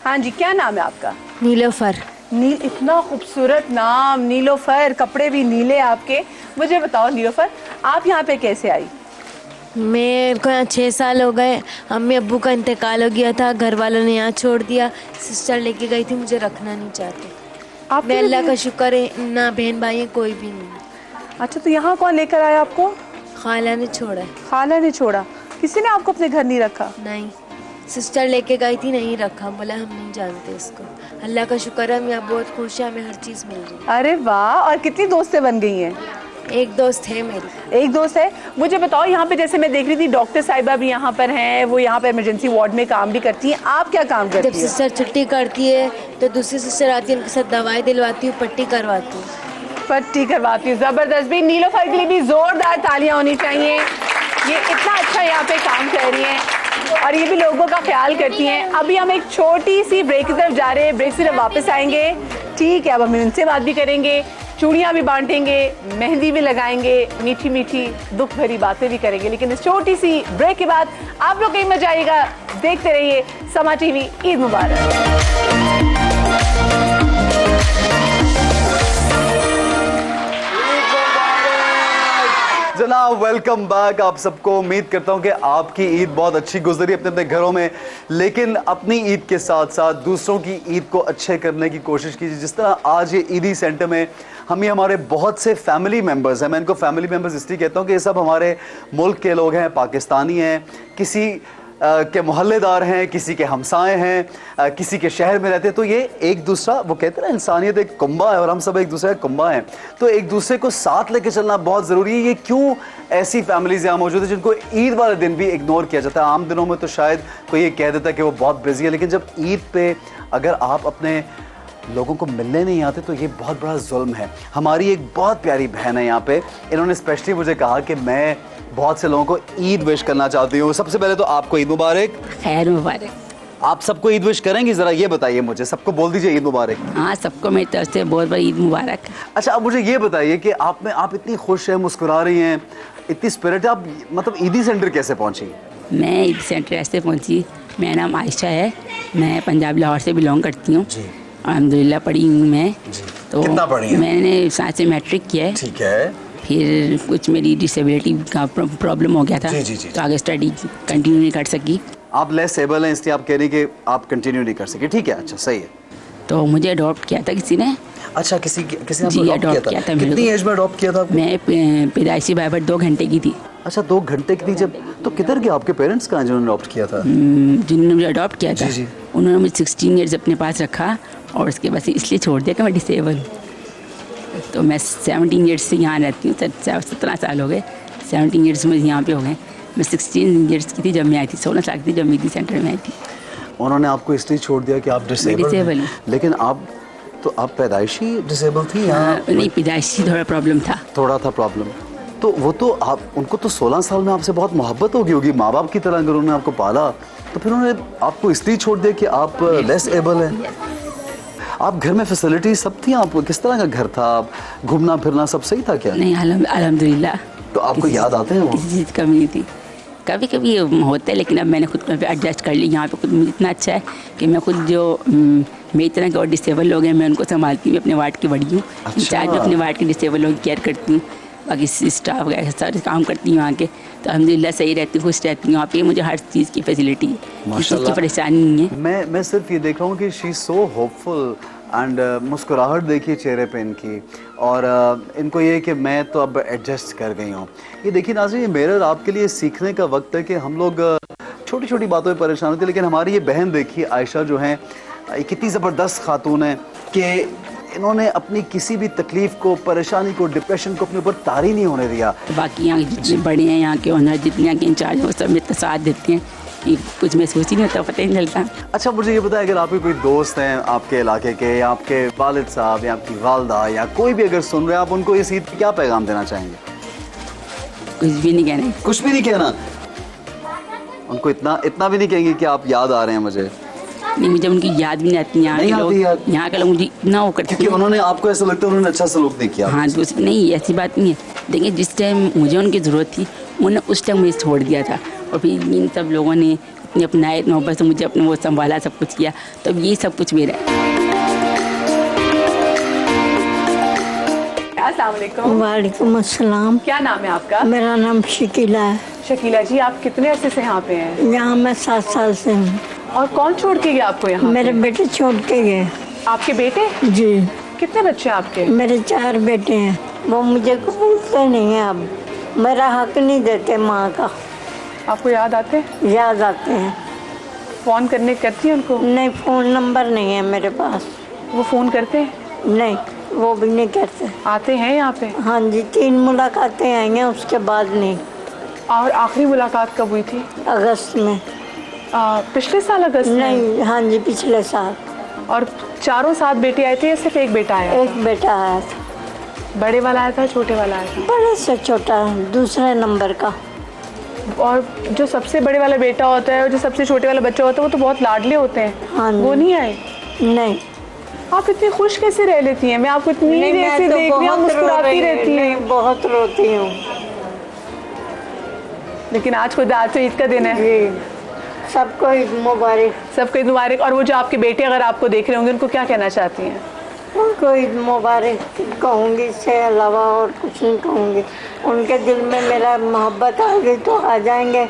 हाँ जी, क्या नाम है आपका? नीलोफर। इतना खूबसूरत नाम, नीलोफर, कपड़े भी नीले आपके। मुझे बताओ नीलोफर, आप यहाँ पे कैसे आई? मेरे को यहाँ 6 साल हो गए। अम्मी अब्बू का इंतकाल हो गया था, घर वालों ने यहाँ छोड़ दिया। सिस्टर लेके गई थी, मुझे रखना नहीं चाहते। मैं अल्लाह का शुक्र है, ना बहन भाई है कोई भी नहीं। अच्छा, तो यहाँ कौन लेकर आया आपको? खाला ने छोड़ा। खाला ने छोड़ा? किसी ने आपको अपने घर नहीं रखा? नहीं, सिस्टर लेके गई थी, नहीं रखा, बोला हम नहीं जानते इसको। अल्लाह का शुक्र है, हम यहाँ बहुत खुश है, हमें हर चीज़ मिल रही है। अरे वाह, और कितनी दोस्तें बन गई हैं? एक दोस्त है मेरी। एक दोस्त है। मुझे बताओ, यहाँ पे जैसे मैं देख रही थी डॉक्टर साहिबा भी यहाँ पर हैं, वो यहाँ पे इमरजेंसी वार्ड में काम भी करती हैं, आप क्या काम करती जब हैं? सिस्टर छुट्टी करती है तो दूसरी सिस्टर आती है, उनके साथ दवाई दिलवाती हूँ, पट्टी करवाती हूँ। पट्टी करवाती हूँ, जबरदस्त। भी नीलोफर के लिए भी जोरदार तालियां होनी चाहिए। ये इतना अच्छा यहाँ पे काम कर रही हैं और ये भी लोगों का ख्याल करती हैं। अभी हम एक छोटी सी ब्रेक की तरफ जा रहे हैं, ब्रेक से जब वापस आएंगे, ठीक है, अब हम इनसे बात भी करेंगे, चूड़ियाँ भी बांटेंगे, मेहंदी भी लगाएंगे, मीठी मीठी दुख भरी बातें भी करेंगे। लेकिन इस छोटी सी ब्रेक के बाद आप लोग कहीं मजा आएगा। देखते रहिए समा टीवी। ईद मुबारक। जनाब, वेलकम बैक आप सबको। उम्मीद करता हूँ कि आपकी ईद बहुत अच्छी गुजरी अपने अपने घरों में, लेकिन अपनी ईद के साथ साथ दूसरों की ईद को अच्छे करने की कोशिश कीजिए। जिस तरह आज ये ईदी सेंटर में हम ये हमारे बहुत से फैमिली मेम्बर्स हैं, मैं इनको फैमिली मेम्बर्स इसलिए कहता हूँ कि ये सब हमारे मुल्क के लोग हैं, पाकिस्तानी हैं, किसी के मोहल्लेदार हैं, किसी के हमसाए हैं, किसी के शहर में रहते हैं। तो ये एक दूसरा, वो कहते हैं ना, इंसानियत एक कुंबा है और हम सब एक दूसरे का कुंबा हैं, तो एक दूसरे को साथ लेके चलना बहुत ज़रूरी है। ये क्यों ऐसी फैमिलीज यहाँ मौजूद है जिनको ईद वाले दिन भी इग्नोर किया जाता है? आम दिनों में तो शायद कोई ये कह देता है कि वो बहुत बिजी है, लेकिन जब ईद पे अगर आप अपने लोगों को मिलने नहीं आते तो ये बहुत बड़ा जुल्म है। हमारी एक बहुत प्यारी बहन है यहाँ पे, इन्होंने स्पेशली मुझे कहा कि मैं बहुत से लोगों को ईद विश करना चाहती हूँ। सबसे पहले तो आपको ईद मुबारक। खैर मुबारक। आप सबको ईद विश करेंगी? ज़रा ये बताइए मुझे, सबको बोल दीजिए ईद मुबारक। हाँ, सबको मेरी तरफ से बहुत बड़ी ईद मुबारक। अच्छा, अब मुझे ये बताइए कि आप इतनी खुश हैं, मुस्कुरा रही हैं, इतनी स्पिरिट है, आप मतलब ईदी सेंटर कैसे पहुँची? मैं ईद सेंटर ऐसे पहुँची, मेरा नाम आयशा है, मैं पंजाब लाहौर से बिलोंग करती हूँ। अल्हम्दुलिल्लाह पढ़ी हूँ मैं। तो कितना पढ़ी हैं? मैंने साथ से मैट्रिक किया है। ठीक है। फिर कुछ मेरी डिसेबिलिटी का प्रॉब्लम हो गया था, तो आगे स्टडी कंटिन्यू नहीं कर सकी। आप लेस एबल हैं इसलिए आप कह रही कि आप कंटिन्यू नहीं कर सके, ठीक है, अच्छा सही है। तो मुझे अडॉप्ट किया था किसी ने। अच्छा, किसी ने जी अडॉप्ट किया था। कितनी एज में अडॉप्ट किया था? मैं पैदाइशी बाबर 2 घंटे की थी। अच्छा, 2 घंटे की थी जब, तो किधर गए आपके पेरेंट्स कहाँ जिन्होंने अडॉप्ट किया था? जिन्होंने मुझे अडॉप्ट किया था जी। उन्होंने मुझे 16 ईयर्स अपने पास रखा और उसके बाद इसलिए छोड़ दिया कि मैं डिसेबल हूँ। तो मैं 17 ईयर्स से यहाँ रहती हूँ, 17 साल हो गए, 17 ईयर्स में यहाँ पे हो गए। मैं 16 ईयर्स की थी जब मैं आई थी, 16 साल की थी जब ईदी सेंटर में आई थी। उन्होंने आपको इसलिए छोड़ दिया कि आप डिसेबल हैं? लेकिन आप पैदाइशी डिसेबल थी या नहीं? पैदाइशी थोड़ा प्रॉब्लम था। थोड़ा था प्रॉब्लम। तो वो तो आप, उनको तो 16 साल में आपसे बहुत मोहब्बत होगी माँ बाप की तरह, अगर उन्होंने आपको पाला, तो फिर उन्होंने आपको इसलिए छोड़ दिया कि आप लेस एबल हैं। आप घर में फैसिलिटी सब थी? आप किस तरह का घर था? आप घूमना फिरना सब सही था क्या? नहीं, अल्हम्दुलिल्लाह। तो आपको याद आते हैं वो? किसी चीज़ कमी नहीं थी। कभी कभी होता है, लेकिन अब मैंने खुद को एडजस्ट कर ली। यहाँ पे खुद मुझे इतना अच्छा है कि मैं खुद जो मेरी तरह के और डिसेबल लोग हैं, मैं उनको संभालती हूँ। अपने वार्ड की बड़ी हूँ, इंचार्ज अपने वार्ड के डिसेबल लोग केयर करती हूँ। बाकी स्टाफ वगैरह सारे काम करती हूँ वहाँ के, तो अल्हम्दुलिल्लाह सही रहती हूँ, खुश रहती हूँ। यहाँ पे मुझे हर चीज़ की फैसिलिटी, किसी चीज़ की परेशानी नहीं है। मैं सिर्फ ये देख रहा हूँ कि she is so hopeful and मुस्कुराहट देखिए चेहरे पे इनकी, और इनको ये कि मैं तो अब एडजस्ट कर गई हूँ। ये देखिए नाज़रीन, ये मेरा आपके लिए सीखने का वक्त है कि हम लोग छोटी छोटी बातों में परेशान होते हैं, लेकिन हमारी ये बहन देखिए आयशा जो है, कितनी ज़बरदस्त खातून है कि इन्होंने अपनी किसी भी तकलीफ को, परेशानी को, डिप्रेशन को अपने ऊपर तारी नहीं होने दिया। बाकी यहाँ के जितने बड़े हैं, यहाँ के ओनर, जितने यहाँ के इंचार्ज हैं, वो सब मेरे साथ देते हैं कि कुछ महसूस ही नहीं होता, पता ही नहीं चलता। अच्छा मुझे ये बताएं, अगर आपके कोई दोस्त हैं आपके इलाके के, या आपके वालिद साहब, या आपकी वालदा, या कोई भी अगर सुन रहे हैं, आप उनको इस ईद पे क्या पैगाम देना चाहेंगे? कुछ भी नहीं कहना। कुछ भी नहीं कहना? उनको इतना भी नहीं कहेंगे कि आप याद आ रहे हैं मुझे? नहीं, मुझे उनकी याद भी नहीं आती। यहाँ के लोग, यहाँ के लोग मुझे इतना वो करते हैं क्योंकि उन्होंने, आपको ऐसा लगता है उन्होंने अच्छा सलूक नहीं किया? हाँ, दूसरी नहीं, ऐसी बात नहीं है। देखिए, जिस टाइम मुझे उनकी ज़रूरत थी, उन्होंने उस टाइम मुझे छोड़ दिया था, और फिर इन सब लोगों ने इतनी अपनाए, मोहब्बत से मुझे अपने वो संभाला, सब कुछ किया, तो ये सब कुछ मेरा है। अस्सलाम वालेकुम। वालेकुम अस्सलाम। क्या नाम है आपका? मेरा नाम शकीला है। शकीला जी, आप कितने अरसे से यहाँ पे हैं? यहाँ मैं 7 साल से हूँ। और कौन छोड़ के गया आपको यहाँ? मेरे बेटे छोड़ के गए। आपके बेटे? जी। कितने बच्चे हैं आपके? मेरे 4 बेटे हैं। वो मुझे कबूलते नहीं है, अब मेरा हक नहीं देते माँ का। आपको याद आते हैं? याद आते हैं। फ़ोन करती हैं उनको? नहीं, फ़ोन नंबर नहीं है मेरे पास। वो फ़ोन करते हैं? नहीं, वो भी नहीं करते। आते हैं यहाँ पे? हाँ जी, 3 मुलाकातें आई हैं, उसके बाद नहीं। और आखिरी मुलाकात कब हुई थी? अगस्त में। पिछले साल अगस्त में? नहीं, हाँ जी, पिछले साल। और चारों 7 बेटे आए थे या सिर्फ एक बेटा आया? एक बेटा आया था। बड़े वाला आया था, छोटे वाला आया था? बड़े से छोटा, दूसरे नंबर का। और जो सबसे बड़े वाला बेटा होता है और जो सबसे छोटे वाला बच्चा होता है, वो तो बहुत लाडले होते हैं। हाँ, वो नहीं आए? नहीं। आप इतनी खुश कैसे रह लेती हैं? मैं आपको इतनी देर से देख रही हूँ, मुस्कुराती रहती हैं। बहुत रोती हूँ। लेकिन आज खुद, आज तो ईद का दिन है। सबको ईद मुबारक। सबको ईद मुबारक। और वो जो आपके बेटे अगर आपको देख रहे होंगे, उनको क्या कहना चाहती हैं? उनको ईद मुबारक कहूँगी, इससे अलावा और कुछ नहीं कहूँगी। उनके दिल में मेरा मोहब्बत आ गई तो आ जाएंगे।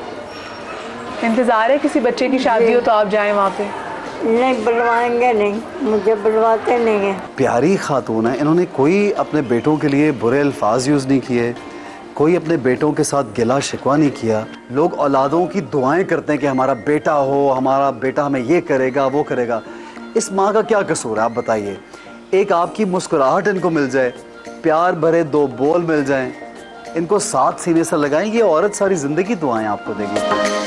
इंतज़ार है किसी बच्चे की शादी हो तो आप जाएं वहाँ पे? नहीं, बुलवाएंगे नहीं, मुझे बुलवाते नहीं है। प्यारी खातून है, इन्होंने कोई अपने बेटों के लिए बुरे अल्फाज यूज़ नहीं किए, कोई अपने बेटों के साथ गिला शिकवा नहीं किया। लोग औलादों की दुआएं करते हैं कि हमारा बेटा हो, हमारा बेटा हमें ये करेगा, वो करेगा। इस माँ का क्या कसूर है, आप बताइए? एक आपकी मुस्कुराहट इनको मिल जाए, प्यार भरे 2 बोल मिल जाएं, इनको साथ सीने से लगाएं, ये औरत सारी ज़िंदगी दुआएं आपको देगी।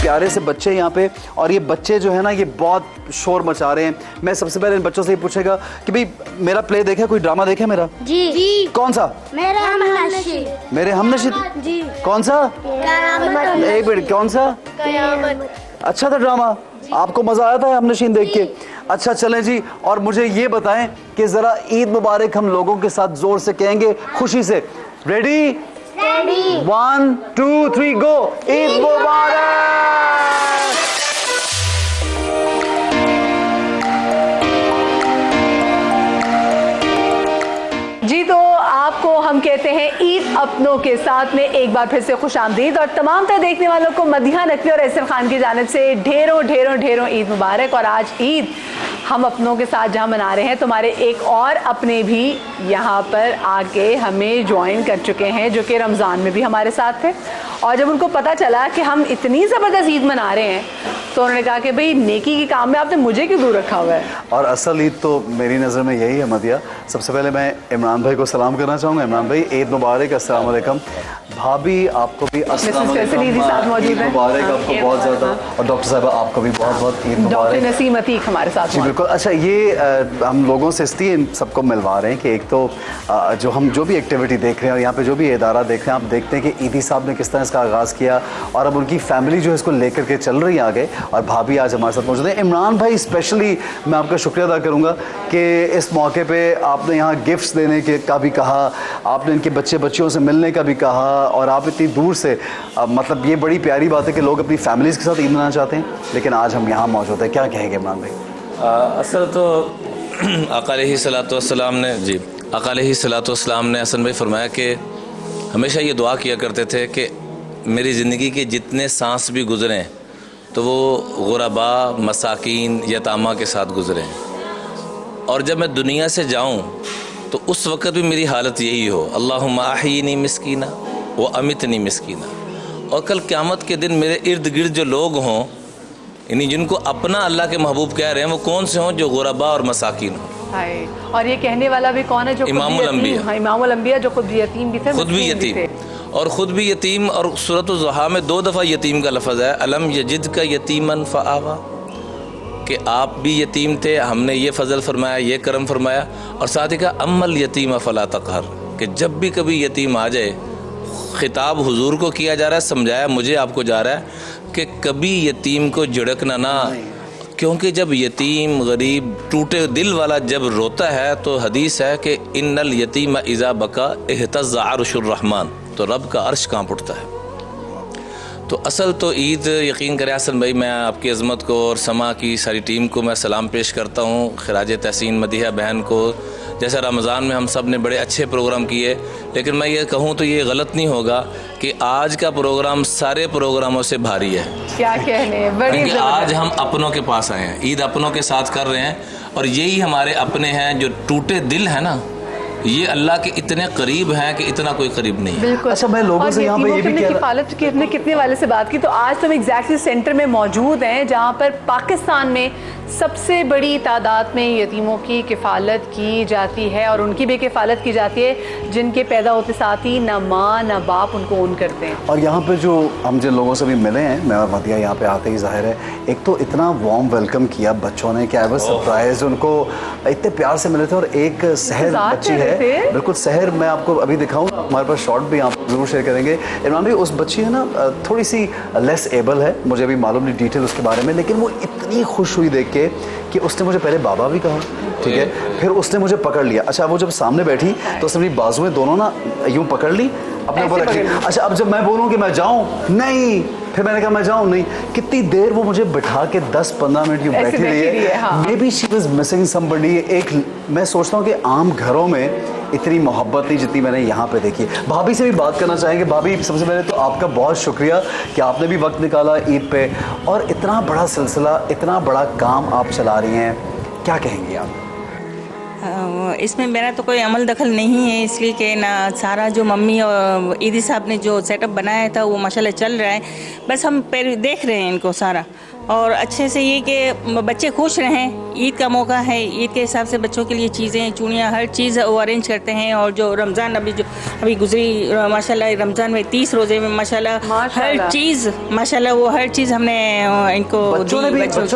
प्यारे से बच्चे यहाँ पे, और ये बच्चे जो है ना, ये बहुत शोर मचा रहे हैं। मैं सबसे पहले इन बच्चों से ये पूछेगा कि भाई मेरा प्ले देखा, कोई ड्रामा देखा मेरा? जी। कौन सा? मेरा हमनशीद। मेरे हमनशीद? जी। कौन सा? कयामत। एक मिनट, कौन सा? कयामत। अच्छा था ड्रामा, आपको मजा आया था हमनशीद देख के? अच्छा चलें जी, और मुझे ये बताएं कि जरा ईद मुबारक हम लोगों के साथ जोर से कहेंगे, खुशी से। रेडी? 1 2 3 गो। ईद मुबारक। जी, तो आपको हम कहते हैं ईद अपनों के साथ में एक बार फिर से खुशामदीद, और तमाम तरह देखने वालों को मदीहा नकवी और एहसन खान की जानिब से ढेरों ढेरों ढेरों ईद मुबारक। और आज ईद हम अपनों के साथ जहाँ मना रहे हैं, तुम्हारे एक और अपने भी यहाँ पर आके हमें ज्वाइन कर चुके हैं, जो कि रमज़ान में भी हमारे साथ थे। और जब उनको पता चला कि हम इतनी ज़बरदस्त ईद मना रहे हैं, तो उन्होंने कहा कि भाई नेकी के काम में आपने मुझे क्यों दूर रखा हुआ है। और असल ईद तो मेरी नज़र में यही है मदिया। सबसे पहले मैं इमरान भाई को सलाम करना चाहूँगा। इमरान भाई, ईद मुबारक। अस्सलाम वालेकुम। भाभी आपको भी अस्सलाम वालेकुम। ईद मुबारक आपको बहुत ज़्यादा। और डॉक्टर साहब आपको भी बहुत बहुत ईद मुबारक। डॉक्टर नसीम अतीक हमारे साथ। जी बिल्कुल। अच्छा, ये हम लोगों से इसलिए इन सबको मिलवा रहे हैं कि एक तो जो भी एक्टिविटी देख रहे हैं और यहाँ पे जो भी इदारा देख रहे हैं, आप देखते हैं कि ईदी साहब ने किस तरह इसका आगाज़ किया, और अब उनकी फैमिली जो है इसको लेकर के चल रही है आगे, और भाभी आज हमारे साथ मौजूद हैं। इमरान भाई, स्पेशली मैं आपका शुक्रिया अदा करूँगा कि इस मौके पर आपने यहाँ गिफ्ट्स देने के का भी कहा, आपने इनके बच्चे बच्चियों से मिलने का भी कहा, और आप इतनी दूर से, मतलब ये बड़ी प्यारी बात है कि लोग अपनी फैमिलीज़ के साथ ईद मनाना चाहते हैं, लेकिन आज हम यहाँ मौजूद हैं। क्या कहेंगे इमरान भाई? असल तो आका अलैहिस्सलाम ने, जी, आका अलैहिस्सलाम ने हसन भाई फरमाया कि हमेशा ये दुआ किया करते थे कि मेरी ज़िंदगी के जितने सांस भी गुज़रें तो वो गुरबा, मसाकीन, यतामा के साथ गुज़रें, और जब मैं दुनिया से जाऊं तो उस वक़्त भी मेरी हालत यही हो, अल्लाहुम्मा अहीनी मिस्कीना व अमितनी मिस्कीना। और कल क़यामत के दिन मेरे इर्द गिर्द जो लोग हों, यानी जिनको अपना अल्लाह के महबूब कह रहे हैं वो कौन से हों, जो गुरबा और मसाकिन हों। हाय, और ये कहने वाला भी कौन है? जो इमामुल अंबिया। हाँ, इमामुल अंबिया, जो खुद यतीम भी थे, खुद भी यतीम और ख़ुद भी यतीम। और सूरत ज़ुहा में 2 दफ़ा यतीम का लफ्ज़ है, अलम यजिद का यतीमन फ़आवा, कि आप भी यतीम थे, हमने ये फ़ज़ल फरमाया, ये करम फरमाया। और साथ ही कहा अम्मल यतीम फ़ला तक़हर, कि जब भी कभी यतीम आ जाए, ख़िताब हुजूर को किया जा रहा है, समझाया मुझे आपको जा रहा है कि कभी यतीम को झिड़कना ना, क्योंकि जब यतीम गरीब टूटे दिल वाला जब रोता है तो हदीस है कि इन्नल यतीम इज़ा बका इहतज़्ज़ा अर्शुर रहमान, तो रब का अर्श कांप उठता है। तो असल तो ईद, यकीन करें हसन भाई, मैं आपकी अज़मत को और समा की सारी टीम को मैं सलाम पेश करता हूँ, खिराज तहसीन मदीहा बहन को। जैसा रमज़ान में हम सब ने बड़े अच्छे प्रोग्राम किए, लेकिन मैं ये कहूँ तो ये गलत नहीं होगा कि आज का प्रोग्राम सारे प्रोग्रामों से भारी है। क्या कहने, बड़ी आज हम अपनों के पास आए हैं, ईद अपनों के साथ कर रहे हैं, और यही हमारे अपने हैं। जो टूटे दिल है ना, ये अल्लाह के इतने करीब हैं कि इतना कोई करीब नहीं है। बिल्कुल। अच्छा, मैं लोगों से यहाँ पे ये भी कह किफ़ालत की हमने कितने वाले से बात की, तो आज तुम एग्जैक्टली सेंटर में मौजूद हैं जहाँ पर पाकिस्तान में सबसे बड़ी तादाद में यतीमों की किफ़ालत की जाती है, और उनकी भी किफ़ालत की जाती है जिनके पैदा होते साथ ही ना माँ ना बाप उनको ओन करते हैं। और यहाँ पे जो हम जिन लोगों से भी मिले हैं, मैं और मदिया यहाँ पे आते ही ज़ाहिर है, एक तो इतना वार्म वेलकम किया बच्चों ने, क्या है, सरप्राइज, उनको इतने प्यार से मिले थे। और एक सहर बच्ची है, बिल्कुल सहर, मैं आपको अभी दिखाऊँ, हमारे पास शॉर्ट भी आप ज़रूर शेयर करेंगे। इमरान भाई, उस बच्ची है ना, थोड़ी सी लेस एबल है, मुझे अभी मालूम नहीं डिटेल उसके बारे में, लेकिन वो इतनी खुश हुई देख के कि उसने मुझे पहले बाबा भी कहा, ठीक है, फिर उसने मुझे पकड़ लिया। अच्छा, वो जब सामने बैठी तो उसने मेरी बाजुएं दोनों ना यूं पकड़ ली, अपने ऊपर रखी। अच्छा, अब जब मैं बोलूं कि मैं जाऊं, नहीं, फिर मैंने कहा मैं जाऊं नहीं, कितनी देर वो मुझे बिठा के 10-15 मिनट यूं बैठी रही है। May be she was missing somebody. एक मैं सोचता हूँ कि आम घरों में इतनी मोहब्बत नहीं जितनी मैंने यहाँ पे देखी। भाभी से भी बात करना चाहेंगे। भाभी, सबसे पहले तो आपका बहुत शुक्रिया कि आपने भी वक्त निकाला ईद पे, और इतना बड़ा सिलसिला, इतना बड़ा काम आप चला रही हैं, क्या कहेंगी आप? इसमें मेरा तो कोई अमल दखल नहीं है, इसलिए कि ना सारा जो मम्मी और ईदी साहब ने जो सेटअप बनाया था वो माशाल्लाह चल रहा है। बस हम देख रहे हैं इनको सारा, और अच्छे से ये कि बच्चे खुश रहें। ईद का मौका है, ईद के हिसाब से बच्चों के लिए चीज़ें, चूड़ियाँ, हर चीज़ वो अरेंज करते हैं। और जो रमज़ान अभी गुजरी माशाल्लाह, रमज़ान में 30 रोज़े में माशाल्लाह हर चीज़, माशाल्लाह वो हर चीज़ हमने इनको बच्चों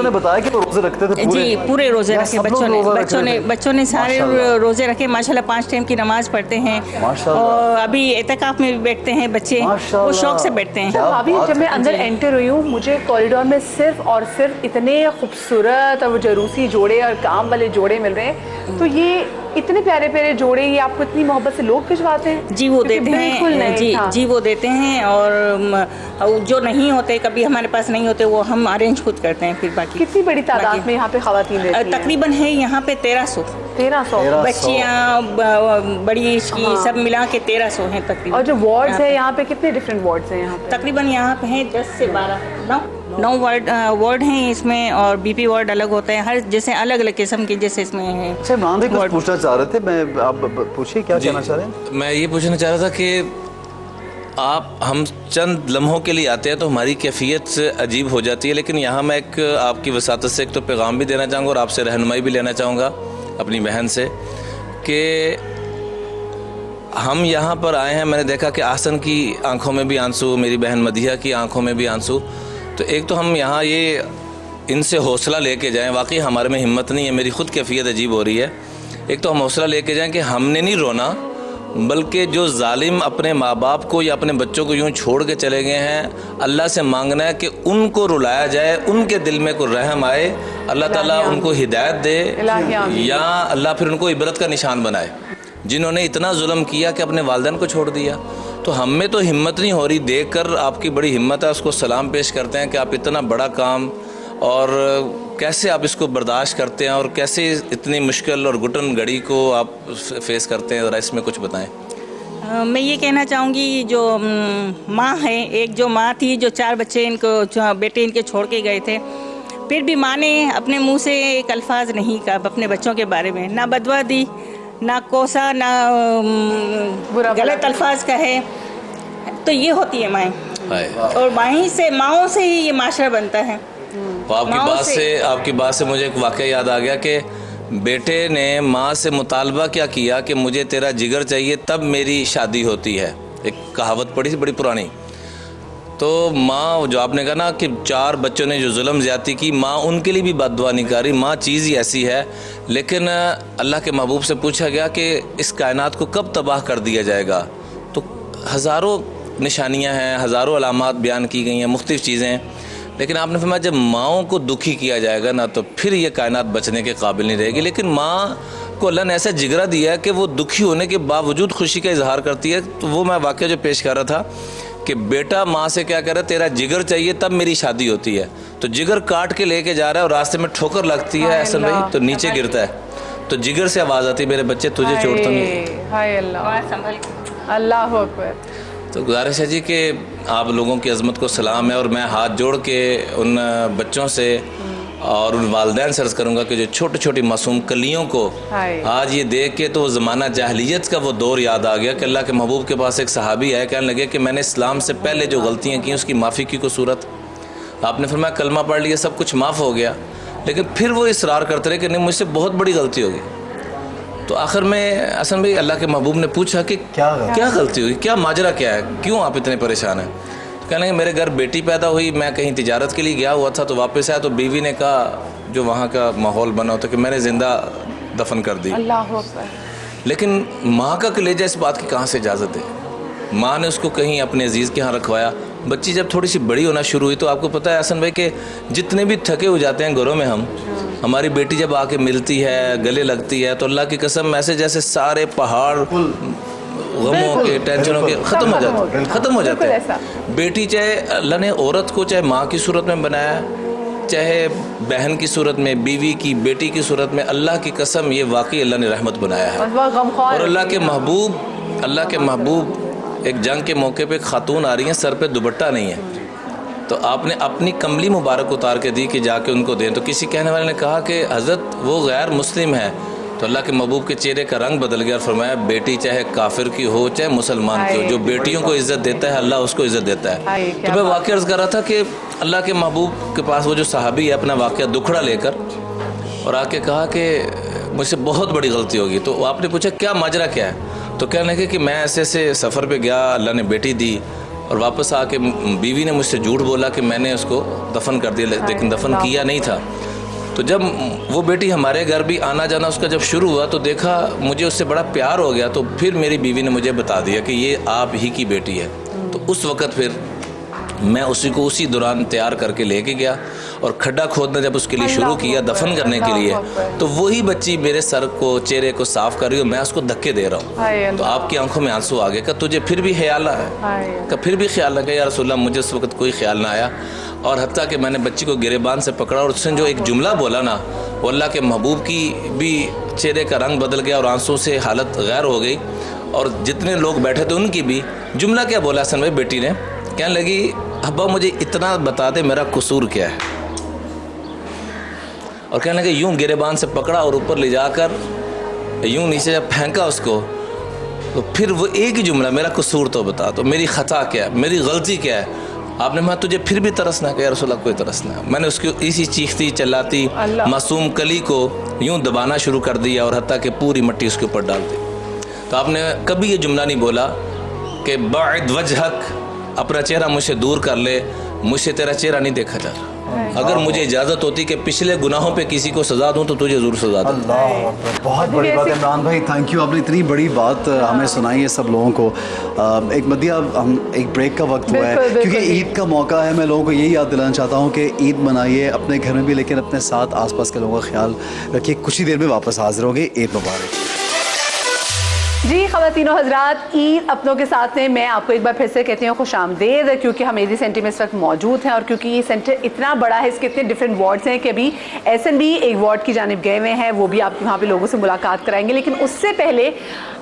ने बताया कि वो रोज़े रखते थे पूरे? जी, पूरे रोज़े रखे बच्चों ने सारे रोज़े रखे माशाल्लाह। 5 टाइम की नमाज पढ़ते हैं, और अभी एतकाफ़ में भी बैठते हैं बच्चे, वो शौक से बैठते हैं। अभी जब मैं अंदर एंटर हुई हूँ, मुझे कॉरिडोर में सिर्फ और सिर्फ इतने खूबसूरत और वो जरूसी जोड़े और काम वाले जोड़े मिल रहे हैं। तो ये इतने प्यारे प्यारे जोड़े, ये आपको इतनी मोहब्बत से लोग भिजवाते हैं? जी, वो देते हैं, जी वो देते हैं। और जो नहीं होते, कभी हमारे पास नहीं होते, वो हम अरेंज खुद करते हैं। फिर बाकी कितनी बड़ी तादाद में यहाँ पे ख़वातीन रहती हैं? तकरीबन है यहाँ पे 1300 बच्चियाँ, बड़ी एज की सब मिला के 1300 हैं तकरीबन। और जो वार्ड्स है यहाँ पे, कितने डिफरेंट वार्ड्स हैं यहाँ पे? तकरीबन यहाँ पे हैं 10 से 9 वार्ड हैं इसमें, और बीपी वार्ड अलग होता है, हर जैसे अलग अलग किस्म के जैसे इसमें है। अच्छा, इमरान भाई कुछ पूछना चाह रहे थे, मैं आप पूछिए, क्या कहना चाह रहे हैं? मैं ये पूछना चाह रहा था कि हम चंद लम्हों के लिए आते हैं तो हमारी कैफियत अजीब हो जाती है, लेकिन यहाँ मैं एक आपकी वसातत से एक तो पैगाम भी देना चाहूँगा और आपसे रहनुमाई भी लेना चाहूँगा अपनी बहन से, कि हम यहाँ पर आए हैं। मैंने देखा कि आहसन की आंखों में भी आंसू, मेरी बहन मदिया की आंखों में भी आंसू। तो एक तो हम यहाँ ये इनसे हौसला लेके जाएं, वाकई हमारे में हिम्मत नहीं है, मेरी ख़ुद कैफियत अजीब हो रही है। एक तो हम हौसला लेके जाएं कि हमने नहीं रोना, बल्कि जो जालिम अपने माँ बाप को या अपने बच्चों को यूँ छोड़ के चले गए हैं, अल्लाह से मांगना है कि उनको रुलाया जाए, उनके दिल में कोई रहम आए, अल्लाह ताला उनको हिदायत दे, या अल्लाह फिर उनको इबरत का निशान बनाए। जिन्होंने इतना जुल्म किया कि अपने वालिदैन को छोड़ दिया, तो हम में तो हिम्मत नहीं हो रही। देखकर आपकी बड़ी हिम्मत है, उसको सलाम पेश करते हैं कि आप इतना बड़ा काम, और कैसे आप इसको बर्दाश्त करते हैं, और कैसे इतनी मुश्किल और घुटन घड़ी को आप फेस करते हैं, ज़रा इसमें कुछ बताएं। मैं ये कहना चाहूँगी, जो माँ है, एक जो माँ थी, जो 4 बच्चे इनको बेटे इनके छोड़ के गए थे, फिर भी माँ ने अपने मुँह से एक अल्फाज नहीं कहा अपने बच्चों के बारे में, ना बदवा दी, ना कोसा, ना गलत अल्फाज कहे। तो ये होती है माएँ, और माओं से ही ये माशरा बनता है। तो आपकी बात से मुझे एक वाक़या याद आ गया कि बेटे ने माँ से मुतालबा क्या किया कि मुझे तेरा जिगर चाहिए तब मेरी शादी होती है। एक कहावत पढ़ी थी बड़ी पुरानी। तो माँ, जो आपने कहा ना कि 4 बच्चों ने जो जुल्म ज़्यादती की, माँ उनके लिए भी बद्दुआ नहीं कर रही। माँ चीज़ ही ऐसी है। लेकिन अल्लाह के महबूब से पूछा गया कि इस कायनात को कब तबाह कर दिया जाएगा, तो हज़ारों निशानियाँ हैं, हज़ारों अलामात बयान की गई हैं, मुख्तलिफ़ चीज़ें। लेकिन आपने फरमाया जब माँओं को दुखी किया जाएगा ना, तो फिर ये कायनात बचने के काबिल नहीं रहेगी। लेकिन माँ को अल्लाह ने ऐसा जिगरा दिया है कि वो दुखी होने के बावजूद खुशी का इजहार करती है। तो वो मैं वाक़या जो पेश कर रहा था कि बेटा माँ से क्या कह रहा है, तेरा जिगर चाहिए तब मेरी शादी होती है। तो जिगर काट के लेके जा रहा है और रास्ते में ठोकर लगती है ऐसा नहीं, तो नीचे गिरता है। तो जिगर से आवाज़ आती है, मेरे बच्चे तुझे छोड़ता नहीं। हाय अल्लाह, अल्लाह अकबर। तो गुजारिश है जी कि आप लोगों की अज़मत को सलाम है, और मैं हाथ जोड़ के उन बच्चों से और उन वालिदैन से अर्ज़ करूँगा कि जो छोटी छोटी मासूम कलियों को आज ये देख के तो वो ज़माना जाहिलियत का वो दौर याद आ गया कि अल्लाह के महबूब के पास एक सहाबी आए, कहने लगे कि मैंने इस्लाम से पहले जो गलतियाँ की उसकी माफ़ी की को सूरत। आपने फरमाया कलमा पढ़ लिया, सब कुछ माफ़ हो गया, लेकिन फिर वो इसरार करते रहे कि नहीं मुझसे बहुत बड़ी गलती होगी। तो आखिर में हसन भाई अल्लाह के महबूब ने पूछा कि क्या गलती हुई, क्या माजरा क्या है, क्यों आप इतने परेशान हैं। तो कहने लगे मेरे घर बेटी पैदा हुई, मैं कहीं तिजारत के लिए गया हुआ था, तो वापस आया तो बीवी ने कहा, जो वहाँ का माहौल बना होता कि मैंने ज़िंदा दफन कर दी। अल्लाह अकबर। लेकिन माँ का कलेजा इस बात की कहाँ से इजाज़त है। माँ ने उसको कहीं अपने अजीज़ के यहाँ रखवाया। बच्ची जब थोड़ी सी बड़ी होना शुरू हुई तो आपको पता है हसन भाई कि जितने भी थके हो जाते हैं घरों में हम, हमारी बेटी जब आके मिलती है, गले लगती है, तो अल्लाह की कसम ऐसे जैसे सारे पहाड़ गमों के, टेंशनों के ख़त्म हो जाते हैं। बेटी चाहे अल्लाह ने औरत को चाहे माँ की सूरत में बनाया, चाहे बहन की सूरत में, बीवी की, बेटी की सूरत में, अल्लाह की कसम ये वाकई अल्लाह ने रहमत बनाया है। और अल्लाह के महबूब एक जंग के मौके पे खातून आ रही हैं, सर पे दुपट्टा नहीं है, तो आपने अपनी कमली मुबारक उतार के दी कि जाके उनको दें। तो किसी कहने वाले ने कहा कि हज़रत वो गैर मुस्लिम है, तो अल्लाह के महबूब के चेहरे का रंग बदल गया और फरमाया बेटी चाहे काफिर की हो चाहे मुसलमान की हो, जो बेटियों को इज़्ज़त देता है अल्लाह उसको इज़्ज़त देता है। तो मैं वाक़या अर्ज़ कर रहा था कि अल्लाह के महबूब के पास वो जो सहाबी है अपना वाक़या दुखड़ा लेकर और आके कहा कि मुझसे बहुत बड़ी गलती होगी। तो आपने पूछा क्या माजरा क्या है, तो कहने लगे कि मैं ऐसे ऐसे सफ़र पे गया, अल्लाह ने बेटी दी और वापस आके बीवी ने मुझसे झूठ बोला कि मैंने उसको दफन कर दिया, लेकिन दफन किया नहीं था। तो जब वो बेटी हमारे घर भी आना जाना उसका जब शुरू हुआ तो देखा मुझे उससे बड़ा प्यार हो गया। तो फिर मेरी बीवी ने मुझे बता दिया कि ये आप ही की बेटी है। तो उस वक़्त फिर मैं उसी को उसी दौरान तैयार करके लेके गया और खड्डा खोदना जब उसके लिए शुरू किया दफन करने के लिए, तो वही बच्ची मेरे सर को, चेहरे को साफ कर रही है, मैं उसको धक्के दे रहा हूँ। तो आपकी आंखों में आंसू आ गए। क्या तुझे फिर भी ख्याल है? क्या फिर भी ख्याल है? या रसूलल्लाह मुझे उस वक्त कोई ख्याल ना आया। और हत्ता कि मैंने बच्ची को गिरेबान से पकड़ा और उसने जो एक जुमला बोला ना, वो अल्लाह के महबूब की भी चेहरे का रंग बदल गया और आंसू से हालत गैर हो गई। और जितने लोग बैठे थे उनकी भी। जुमला क्या बोला हसन भाई बेटी ने, कहने लगी अब्बा मुझे इतना बता दे मेरा कसूर क्या है। और कहने लगे यूं गिरेबान से पकड़ा और ऊपर ले जाकर यूं नीचे जब फेंका उसको, तो फिर वो एक ही जुमला, मेरा कसूर तो बता, तो मेरी ख़ता क्या है, मेरी गलती क्या है। आपने कहा तुझे फिर भी तरस ना किया रसूलल्लाह, कोई तरस ना। मैंने उसकी इसी चीखती चिल्लाती मासूम कली को यूं दबाना शुरू कर दिया और हत्ता कि पूरी मिट्टी उसके ऊपर डाल दी। तो आपने कभी ये जुमला नहीं बोला कि बाइद वजहक, अपना चेहरा मुझसे दूर कर ले, मुझसे तेरा चेहरा नहीं देखा जा रहा। अगर मुझे इजाज़त होती कि पिछले गुनाहों पे किसी को सज़ा दूँ तो तुझे ज़रूर सज़ा दूँ। अल्लाह, बहुत बड़ी बात है इमरान भाई, थैंक यू, आपने इतनी बड़ी बात हमें सुनाई है सब लोगों को। एक मदिया हम एक ब्रेक का वक्त हुआ है क्योंकि ईद का मौका है। मैं लोगों को यही याद दिलाना चाहता हूँ कि ईद मनाइए अपने घर में भी, लेकिन अपने साथ आसपास के लोगों का ख्याल रखिए। कुछ ही देर में वापस हाजिर होंगे। ईद मुबारक जी। ख़वातीनो हज़रात, ईद अपनों के साथ में मैं आपको एक बार फिर से कहती हूँ खुश आमदेद, क्योंकि हम एडी सेंटर में इस वक्त मौजूद हैं और क्योंकि ये सेंटर इतना बड़ा है, इसके इतने डिफरेंट वार्ड्स हैं कि अभी SNB एक वार्ड की जानिब गए हुए हैं, वो भी आपके वहाँ पे लोगों से मुलाकात कराएंगे। लेकिन उससे पहले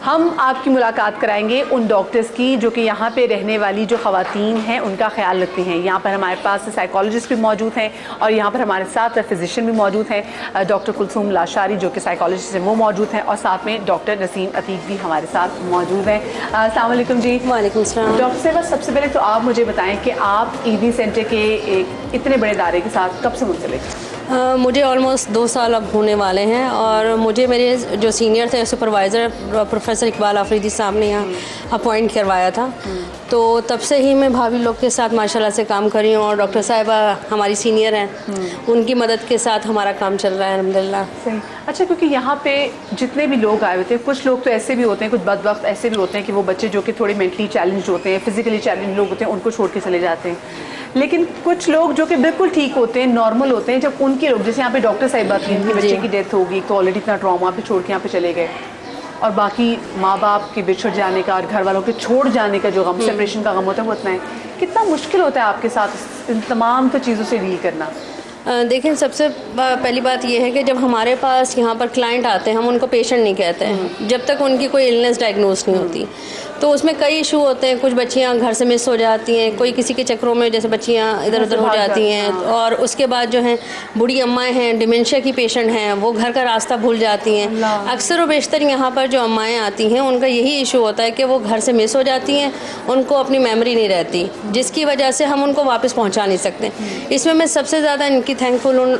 हम आपकी मुलाकात कराएंगे उन डॉक्टर्स की जो कि यहाँ पे रहने वाली जो ख़वातीन हैं उनका ख्याल रखती हैं। यहाँ पर हमारे पास साइकोलॉजिस्ट भी मौजूद हैं और यहाँ पर हमारे साथ फिजिशियन भी मौजूद हैं। डॉक्टर कुलसूम लाशारी जो कि साइकोलॉजिस्ट हैं वो मौजूद हैं और साथ में डॉक्टर नसीम अतीक भी हमारे साथ मौजूद हैं। अस्सलाम वालेकुम जी। वालेकुम सलाम। डॉक्टर साहिबा, सबसे पहले तो आप मुझे बताएं कि आप ईदी सेंटर के एक इतने बड़े इदारे के साथ कब से मुंसलिक? मुझे ऑलमोस्ट 2 साल अब होने वाले हैं और मुझे मेरे जो सीनियर थे सुपरवाइज़र प्रोफेसर इकबाल आफरीदी साहब ने यहाँ अपॉइंट करवाया था। तो तब से ही मैं भाभी लोग के साथ माशाल्लाह से काम कर रही हूँ और डॉक्टर साहिबा हमारी सीनियर हैं, उनकी मदद के साथ हमारा काम चल रहा है अल्हम्दुलिल्लाह। सही। अच्छा, क्योंकि यहाँ पे जितने भी लोग आए हुए थे, कुछ लोग तो ऐसे भी होते हैं, कुछ बदबख्त ऐसे भी होते हैं कि वो बच्चे जो कि थोड़े मेंटली चैलेंज होते हैं, फिजिकली चैलेंज लोग होते हैं, उनको छोड़ के चले जाते हैं। लेकिन कुछ लोग जो कि बिल्कुल ठीक होते हैं, नॉर्मल होते हैं, जब उनके लोग जैसे यहाँ पे डॉक्टर साहिबा थी, उनके बच्चे की डेथ होगी तो ऑलरेडी इतना ट्रॉमा पे छोड़ के यहाँ पे चले गए, और बाकी माँ बाप के बिछड़ जाने का और घर वालों के छोड़ जाने का जो गम, सेपरेशन का गम होता है वो इतना है। कितना मुश्किल होता है आपके साथ इन तमाम तो चीज़ों से डील करना? देखिए, सबसे पहली बात यह है कि जब हमारे पास यहाँ पर क्लाइंट आते हैं, हम उनको पेशेंट नहीं कहते हैं जब तक उनकी कोई इलनेस डायग्नोस नहीं होती। तो उसमें कई इशू होते हैं, कुछ बच्चियाँ घर से मिस हो जाती हैं, कोई किसी के चक्रों में जैसे बच्चियाँ इधर उधर हो जाती हैं, और उसके बाद जो हैं बूढ़ी अम्माएँ हैं, डिमेंशिया की पेशेंट हैं, वो घर का रास्ता भूल जाती हैं। अक्सर व बेशतर यहाँ पर जो अम्माएँ आती हैं उनका यही इशू होता है कि वो घर से मिस हो जाती हैं, उनको अपनी मेमोरी नहीं रहती, जिसकी वजह से हम उनको वापस पहुँचा नहीं सकते। इसमें मैं सबसे ज़्यादा इनकी थैंकफुल उन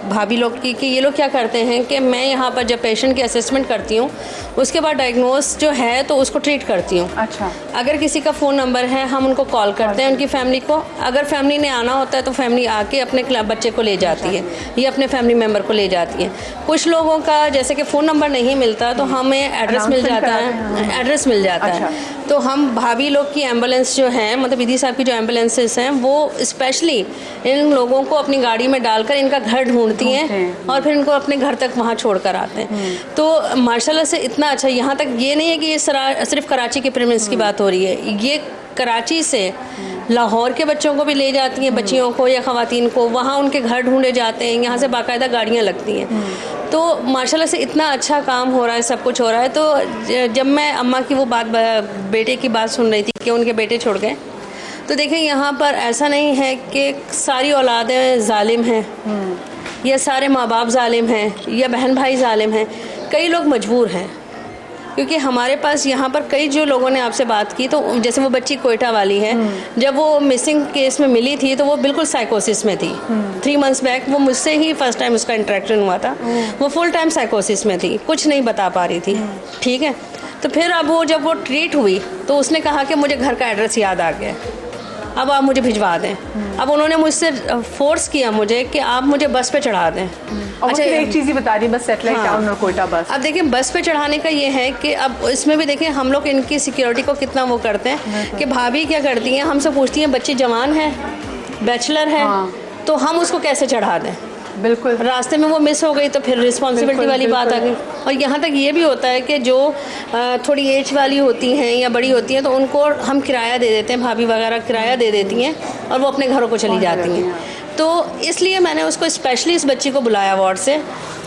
भाभी लोग की कि ये लोग क्या करते हैं कि मैं यहाँ पर जब पेशेंट की असेसमेंट करती हूँ उसके बाद डायग्नोस जो है तो उसको ट्रीट करती हूँ। अच्छा। अगर किसी का फ़ोन नंबर है हम उनको कॉल करते हैं उनकी फैमिली को, अगर फैमिली ने आना होता है तो फैमिली आके अपने बच्चे को ले जाती है या अपने फैमिली मेम्बर को ले जाती है। कुछ लोगों का जैसे कि फ़ोन नंबर नहीं मिलता तो हमें एड्रेस मिल जाता है, एड्रेस मिल जाता है। तो हम भाभी लोग की एम्बुलेंस जो है, मतलब ईदी साहब की जो एम्बुलेंसेस हैं वो स्पेशली इन लोगों को अपनी गाड़ी में डालकर इनका घर ढूंढती हैं और फिर इनको अपने घर तक वहाँ छोड़ कर आते हैं। तो माशाल्लाह से इतना अच्छा, यहाँ तक ये नहीं है कि ये सिर्फ कराची के प्रीमिस की बात हो रही है, ये कराची से लाहौर के बच्चों को भी ले जाती हैं, बच्चियों को या ख़वातीन को, वहाँ उनके घर ढूंढे जाते हैं, यहाँ से बाकायदा गाड़ियाँ लगती हैं। तो माशाल्लाह से इतना अच्छा काम हो रहा है, सब कुछ हो रहा है। तो जब मैं अम्मा की वो बात, बेटे की बात सुन रही थी कि उनके बेटे छोड़ गए, तो देखिए यहाँ पर ऐसा नहीं है कि सारी औलादें जालिम हैं या सारे माँ बाप जालिम हैं या बहन भाई जालिम हैं, कई लोग मजबूर हैं। क्योंकि हमारे पास यहाँ पर कई जो लोगों ने आपसे बात की, तो जैसे वो बच्ची कोयटा वाली है, जब वो मिसिंग केस में मिली थी तो वो बिल्कुल साइकोसिस में थी। 3 मंथ्स बैक वो मुझसे ही फर्स्ट टाइम उसका इंटरेक्शन हुआ था। वो फुल टाइम साइकोसिस में थी, कुछ नहीं बता पा रही थी। ठीक है, तो फिर अब वो जब वो ट्रीट हुई तो उसने कहा कि मुझे घर का एड्रेस याद आ गया, अब आप मुझे भिजवा दें। अब उन्होंने मुझसे फोर्स किया मुझे कि आप मुझे बस पे चढ़ा दें। अच्छा, एक चीज़ ही बता रही, बस सेटेलाइट टाउन और कोयटा बस। अब देखिए, बस पे चढ़ाने का ये है कि अब इसमें भी देखें हम लोग इनकी सिक्योरिटी को कितना वो करते हैं कि भाभी क्या करती हैं, हमसे पूछती हैं बच्ची जवान है, बैचलर है, तो हम उसको कैसे चढ़ा दें। बिल्कुल, रास्ते में वो मिस हो गई तो फिर रिस्पॉन्सिबिलिटी वाली बात आ गई। और यहाँ तक ये भी होता है कि जो थोड़ी एज वाली होती हैं या बड़ी होती हैं तो उनको हम किराया दे देते हैं, भाभी वगैरह किराया दे देती हैं और वो अपने घरों को चली जाती हैं। तो इसलिए मैंने उसको स्पेशली इस बच्ची को बुलाया वार्ड से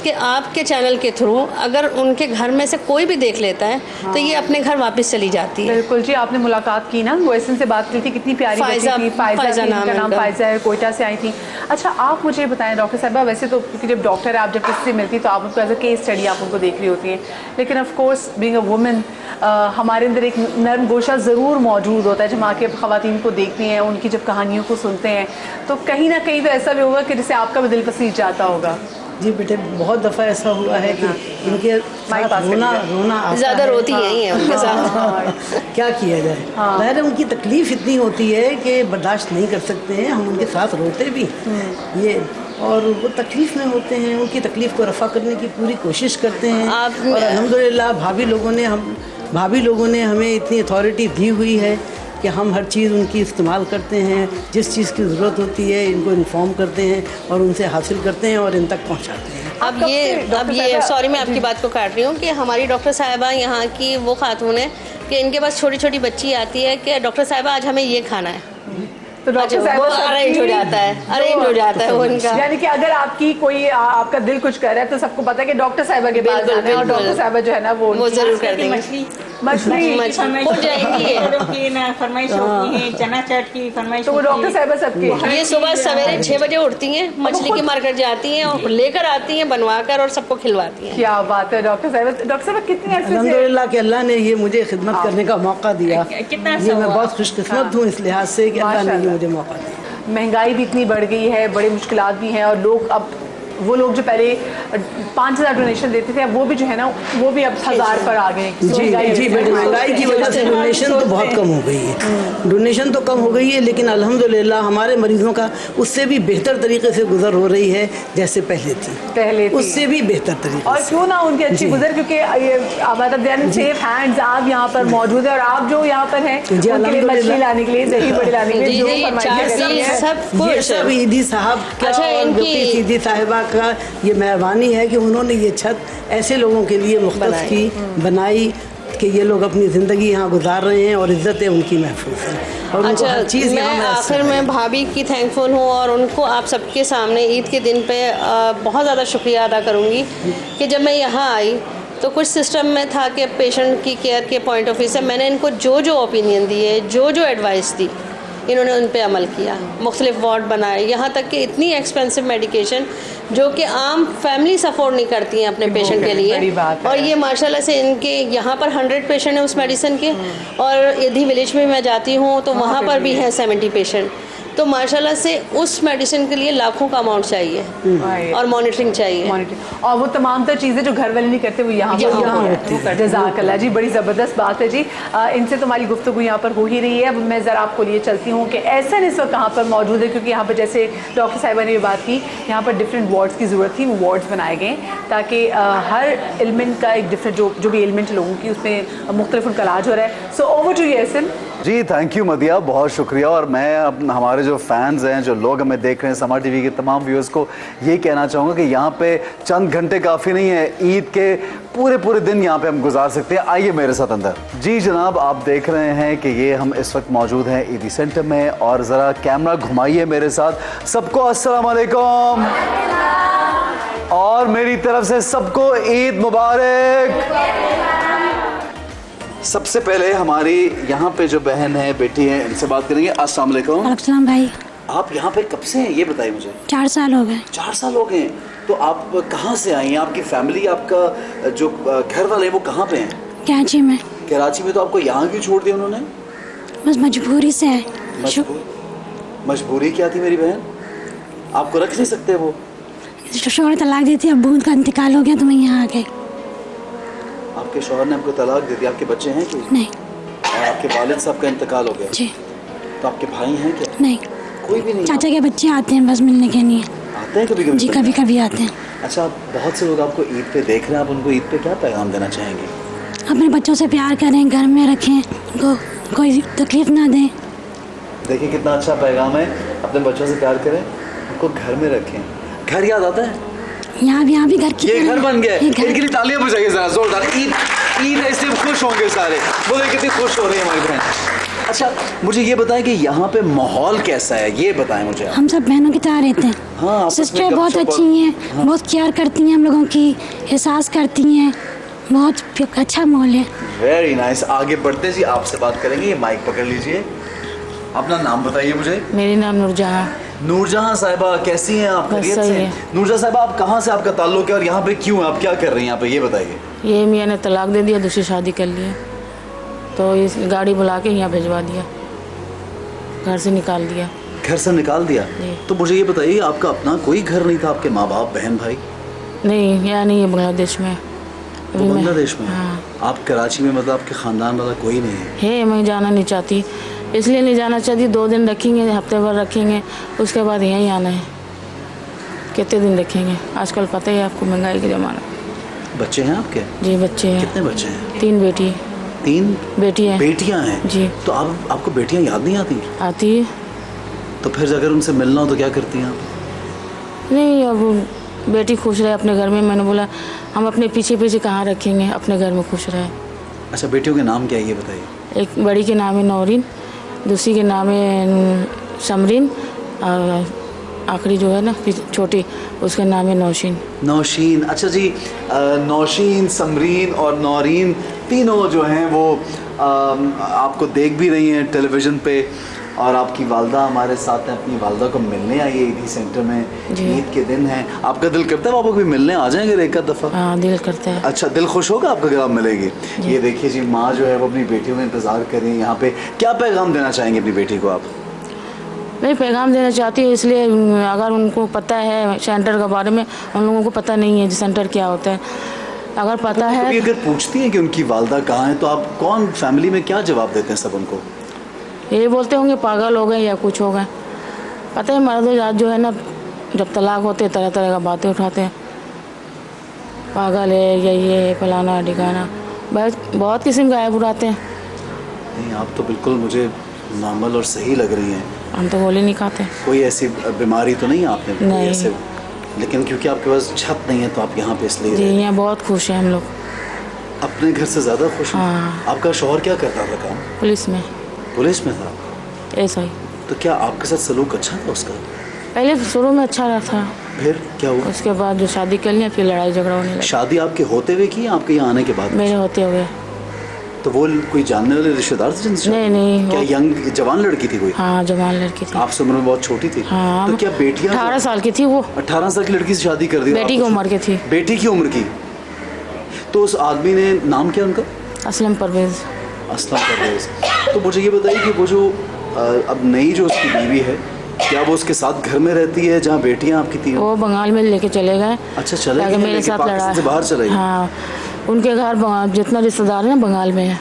कि आपके चैनल के थ्रू अगर उनके घर में से कोई भी देख लेता है तो ये अपने घर वापस चली जाती है। बिल्कुल जी, आपने मुलाकात की ना, वो एसन से बात की थी, कितनी प्यारी बच्ची थी, फायजा नाम फायजा है, कोयटा से आई थी। अच्छा, आप मुझे बताएं डॉक्टर साहिबा, वैसे तो क्योंकि जब डॉक्टर है आप जब किसी से मिलती तो आप उनको एज अ केस स्टडी आप उनको देख रही होती हैं, लेकिन of course being a women हमारे अंदर एक नर्म गोशा ज़रूर मौजूद होता है। जब आके ख़वातीन को देखती हैं, उनकी जब कहानियों को सुनते हैं तो कहीं ना कहीं तो ऐसा भी होगा कि जिससे आपका भी दिल पसीज जाता होगा। जी बेटे, बहुत दफ़ा ऐसा हुआ है कि इनके रोना ज़्यादा रोती हैं उनके साथ। क्या किया जाए, ज़ाहिर उनकी तकलीफ़ इतनी होती है कि बर्दाश्त नहीं कर सकते हैं, हम उनके साथ रोते भी ये, और वो तकलीफ़ में होते हैं, उनकी तकलीफ़ को रफ़ा करने की पूरी कोशिश करते हैं। और अल्हम्दुलिल्लाह भाभी लोगों ने हमें इतनी अथॉरिटी दी हुई है कि हम हर चीज़ उनकी इस्तेमाल करते हैं, जिस चीज़ की ज़रूरत होती है इनको इन्फॉर्म करते हैं और उनसे हासिल करते हैं और इन तक पहुंचाते हैं। अब ये सॉरी मैं आपकी बात को काट रही हूँ कि हमारी डॉक्टर साहिबा यहाँ की वो खातून है कि इनके पास छोटी छोटी बच्ची आती है कि डॉक्टर साहिबा आज हमें ये खाना है, तो डॉक्टर साहिबा अरेंज हो जाता है वो इनका। यानी कि अगर आपकी कोई आपका दिल कुछ कर रहा है तो सबको पता है कि डॉक्टर साहिबा के पास जाना है और डॉक्टर साहिबा जो है ना वो जरूर कर देंगे। मछली हो जाएंगी की ना फरमाइश होती है, चना चाट की फरमाइश तो वो डॉक्टर साहिबा सबकी ये सुबह सवेरे 6 बजे उठती हैं, मछली की मार्केट जाती हैं और लेकर आती हैं, बनवाकर और सबको खिलवाती हैं। क्या बात है डॉक्टर साहिबा कितने अरसे से अल्हम्दुलिल्लाह कि अल्लाह ने ये मुझे खिदमत करने का मौका दिया। कितना ये मैं बहुत खुशकिस्मत हूँ इस लिहाज से कि अल्लाह ने ये मुझे मौका दिया। महंगाई भी इतनी बढ़ गई है, बड़ी मुश्किलात भी हैं और लोग अब वो लोग जो पहले 5,000 डोनेशन देते थे अब वो भी जो है ना वो भी अब 1,000 पर आ गए। जी महंगाई की वजह से डोनेशन तो बहुत कम हो गई है, डोनेशन तो कम हो गई है, लेकिन अल्हम्दुलिल्लाह हमारे मरीजों का उससे भी बेहतर तरीके से गुजर हो रही है जैसे पहले थी उससे भी बेहतर तरीके और क्यों ना उनकी अच्छी गुजर, क्योंकि मतलब they are in safe hands. आप यहाँ पर मौजूद है और आप जो यहाँ पर हैं उनके लिए मछली लाने के लिए, दही बड़ी लाने के लिए सब ईदी साहब ईदी साहिबा का ये मेहरबानी है कि उन्होंने ये छत ऐसे लोगों के लिए मुख्तस की बनाई कि ये लोग अपनी ज़िंदगी यहाँ गुजार रहे हैं और इज़्ज़तें उनकी महफूज हैं और उनको हर चीज़ मैं आखिर में भाभी की थैंकफुल हूँ और उनको आप सबके सामने ईद के दिन पे बहुत ज़्यादा शुक्रिया अदा करूँगी कि जब मैं यहाँ आई तो कुछ सिस्टम में था कि पेशेंट की केयर के पॉइंट ऑफ व्यू से मैंने इनको जो जो ओपिनियन दिए, जो जो एडवाइस दी, इन्होंने उन पे अमल किया। मुख्तलिफ वार्ड बनाए, यहाँ तक कि इतनी एक्सपेंसिव मेडिकेशन जो कि आम फैमिलीज अफोर्ड नहीं करती हैं अपने पेशेंट के लिए, और ये माशाल्लाह से इनके यहाँ पर 100 पेशेंट हैं उस मेडिसिन के, और यदि विलेज में मैं जाती हूँ तो वहाँ पर भी हैं 70 पेशेंट। तो माशाल्लाह से उस मेडिसिन के लिए लाखों का अमाउंट चाहिए और मॉनिटरिंग चाहिए, और वो तमाम तर चीज़ें जो घर वाले नहीं करते वो यहाँ पर। जज़ाकल्लाह जी, बड़ी ज़बरदस्त बात है जी। इनसे तुम्हारी गुफ्तगू यहाँ पर हो ही रही है। अब मैं ज़रा आपको लिए चलती हूँ कि ऐसा इस वक्त कहाँ पर मौजूद है, क्योंकि यहाँ पर जैसे डॉक्टर साहिबा ने भी बात की, यहाँ पर डिफरेंट वार्ड्स की ज़रूरत थी, वो वार्ड्स बनाए गए ताकि हर एलिमेंट का एक डिफरेंट जो भी एलिमेंट लोगों की उसमें मुख्तलिफ उनका इलाज हो रहा है। So over to you Ehsan. जी थैंक यू मदिया, बहुत शुक्रिया। और मैं हमारे जो फैंस हैं, जो लोग हमें देख रहे हैं, समा टीवी के तमाम व्यूअर्स को ये कहना चाहूँगा कि यहाँ पे चंद घंटे काफ़ी नहीं है, ईद के पूरे दिन यहाँ पे हम गुजार सकते हैं। आइए मेरे साथ अंदर। जी जनाब, आप देख रहे हैं कि ये हम इस वक्त मौजूद हैं ईदी सेंटर में, और ज़रा कैमरा घुमाइए मेरे साथ। सबको अस्सलाम वालेकुम और मेरी तरफ से सबको ईद मुबारक। सबसे पहले हमारी यहाँ पे जो बहन है, बेटी है, इनसे बात करेंगे। अस्सलाम वालेकुम। अस्सलाम भाई। आप यहाँ पे कब से हैं ये बताइए मुझे। 4 साल हो गए। 4 साल हो गए। तो आप कहाँ से आई हैं? आपकी फैमिली, आपका जो घर वाले हैं वो कहाँ पे हैं? कराची में। कराची में। तो आपको यहाँ क्यों छोड़ दिया उन्होंने? बस मजबूरी से है। मजबूरी क्या थी मेरी बहन? आपको रख नहीं सकते वो? शोहर तलाक देती, अब्बू उनका इंतकाल हो गया तो मैं यहाँ आ गई। आपके शोहर ने आपको तलाक दे दिया? आपके बच्चे हैं क्या? नहीं। और आपके वालिद साहब का इंतकाल हो गया? जी। तो आपके भाई हैं क्या? नहीं। कोई भी नहीं? चाचा के बच्चे आते हैं बस मिलने के लिए। आते हैं कभी कभी? जी कभी कभी आते हैं। अच्छा, बहुत से लोग आपको ईद पे देख रहे हैं, आप उनको ईद पे क्या पैगाम देना चाहेंगे? अपने बच्चों से प्यार करें, घर में रखें, उनको कोई तकलीफ ना दें। देखिए कितना अच्छा पैगाम है, अपने बच्चों से प्यार करें, उनको घर में रखें। घर याद आता है? यहाँ भी घर की, ये घर बन गया। इनके लिए तालियां बजाइए जरा जोरदार। ईद ऐसे खुश होंगे सारे, बोले कितनी खुश हो रही है हमारी बहन। अच्छा मुझे ये बताएं कि यहाँ पे माहौल कैसा है, ये बताएं मुझे। हम सब बहनों की तरह रहते हैं। हाँ, सिस्टर बहुत अच्छी हैं। हाँ। बहुत केयर करती हैं हम लोगों की, एहसास करती हैं, बहुत अच्छा माहौल है। Very nice. आगे बढ़ते जी, आपसे बात करेंगे। ये माइक पकड़ लीजिए, अपना नाम बताइए मुझे। मेरी नाम नूरजहां। नूरजहां साहिबा, कैसी हैं आप? खैरियत से? नूरजहां साहिबा, आप कहाँ से आपका ताल्लुक है और यहाँ पे क्यों, आप क्या कर रही हैं यहाँ पे, ये बताइए। ये मियाँ ने तलाक दे दिया, दूसरी शादी कर ली, तो इस गाड़ी बुला के यहाँ भिजवा दिया, घर से निकाल दिया। घर से निकाल दिया? तो मुझे ये बताइए, आपका अपना कोई घर नहीं था? आपके माँ बाप, बहन भाई? नहीं, यहाँ नहीं है, बांग्लादेश में। बांग्लादेश में? हाँ। आप कराची में, मतलब आपके ख़ानदान वाला कोई नहीं है? मैं जाना नहीं चाहती, इसलिए नहीं जाना चाहती। 2 दिन रखेंगे, हफ्ते भर रखेंगे, उसके बाद यहीं आना है। कितने दिन रखेंगे? आजकल पता है आपको, महंगाई का ज़माना। बच्चे हैं आपके? जी बच्चे हैं। कितने बच्चे हैं? 3 बेटी। 3 बेटियाँ? बेटियाँ हैं जी। तो आपको बेटियाँ याद नहीं आती? आती है। तो फिर अगर उनसे मिलना हो तो क्या करती हैं आप? नहीं, अब बेटी खुश रहे अपने घर में। मैंने बोला हम अपने पीछे कहाँ रखेंगे, अपने घर में खुश रहे। अच्छा, बेटियों के नाम क्या है ये बताइए। एक बड़ी के नाम है नौरीन, दूसरी के नाम है समरीन, और आखिरी जो है ना छोटी, उसका नाम है नौशीन। नौशीन, अच्छा जी। नौशीन, समरीन और नौरीन तीनों जो हैं वो आपको देख भी रही हैं टेलीविज़न पे, और आपकी वालदा हमारे साथ हैं। अपनी वालदा को मिलने आई है ईदी सेंटर में, ईद के दिन है। आपका दिल करता है आप भी मिलने आ जाएंगे एक दफ़ा? हाँ, दिल करता है। अच्छा, दिल खुश होगा आपका अगर आप मिलेगी? ये देखिए जी, माँ जो है वो अपनी बेटियों का इंतज़ार कर रही है यहाँ पे। क्या पैगाम देना चाहेंगे अपनी बेटी को आप? मैं पैगाम देना चाहती हूँ, इसलिए अगर उनको पता है सेंटर के बारे में, उन लोगों को पता नहीं है सेंटर क्या होता है। अगर पता है, कभी अगर पूछती हैं कि उनकी वालदा कहाँ है, तो आप कौन फैमिली में क्या जवाब देते हैं सब उनको? ये बोलते होंगे पागल हो गए या कुछ हो गए। पता है मर्द जात जो है ना, जब तलाक होते तरह तरह का बातें उठाते हैं, पागल है या ये फलाना ठिकाना, बहुत किस्म का ऐप उड़ाते हैं। नहीं, आप तो बिल्कुल मुझे नॉर्मल और सही लग रही हैं। हम तो गोली नहीं खाते। कोई ऐसी बीमारी तो नहीं आपने? नहीं। ऐसे, लेकिन क्योंकि आपके पास छत नहीं है तो आप यहाँ पे इसलिए जी, यहाँ बहुत खुश हैं हम लोग। अपने घर से ज़्यादा खुश हैं? हाँ। आपका शौहर क्या करता था काम? पुलिस में। पुलिस में था? ऐसा ही। तो क्या आपके साथ सलूक अच्छा था उसका? पहले तो शुरू में अच्छा रहा था, फिर क्या हुआ? उसके बाद जो शादी कर लिया फिर लड़ाई झगड़ा होने लगा। शादी आपके होते हुए की, आपके यहाँ आने के बाद? मेरे होते हुए। तो वो कोई जानने वाले रिश्तेदार थे जिनसे? नहीं। क्या यंग जवान लड़की थी कोई? हाँ, जवान लड़की थी। आपसे उम्र में बहुत छोटी थी? हाँ। तो क्या बेटियां? 18 साल की थी वो। 18 साल की लड़की से शादी कर दी? बेटी की उम्र की थी। बेटी की उम्र की? तो उस आदमी ने, नाम क्या उनका? असलम परवेज। असलम परवेज। तो मुझे ये बताइए कि वो जो अब नई जो उसकी बीवी है, क्या वो उसके साथ घर में रहती है जहाँ बेटियाँ आपकी थी? वो बंगाल में लेके चले गए। अच्छा, चले गए? मेरे साथ लड़ा से बाहर चले गए? हाँ, उनके घर जितना रिश्तेदार है ना बंगाल में है,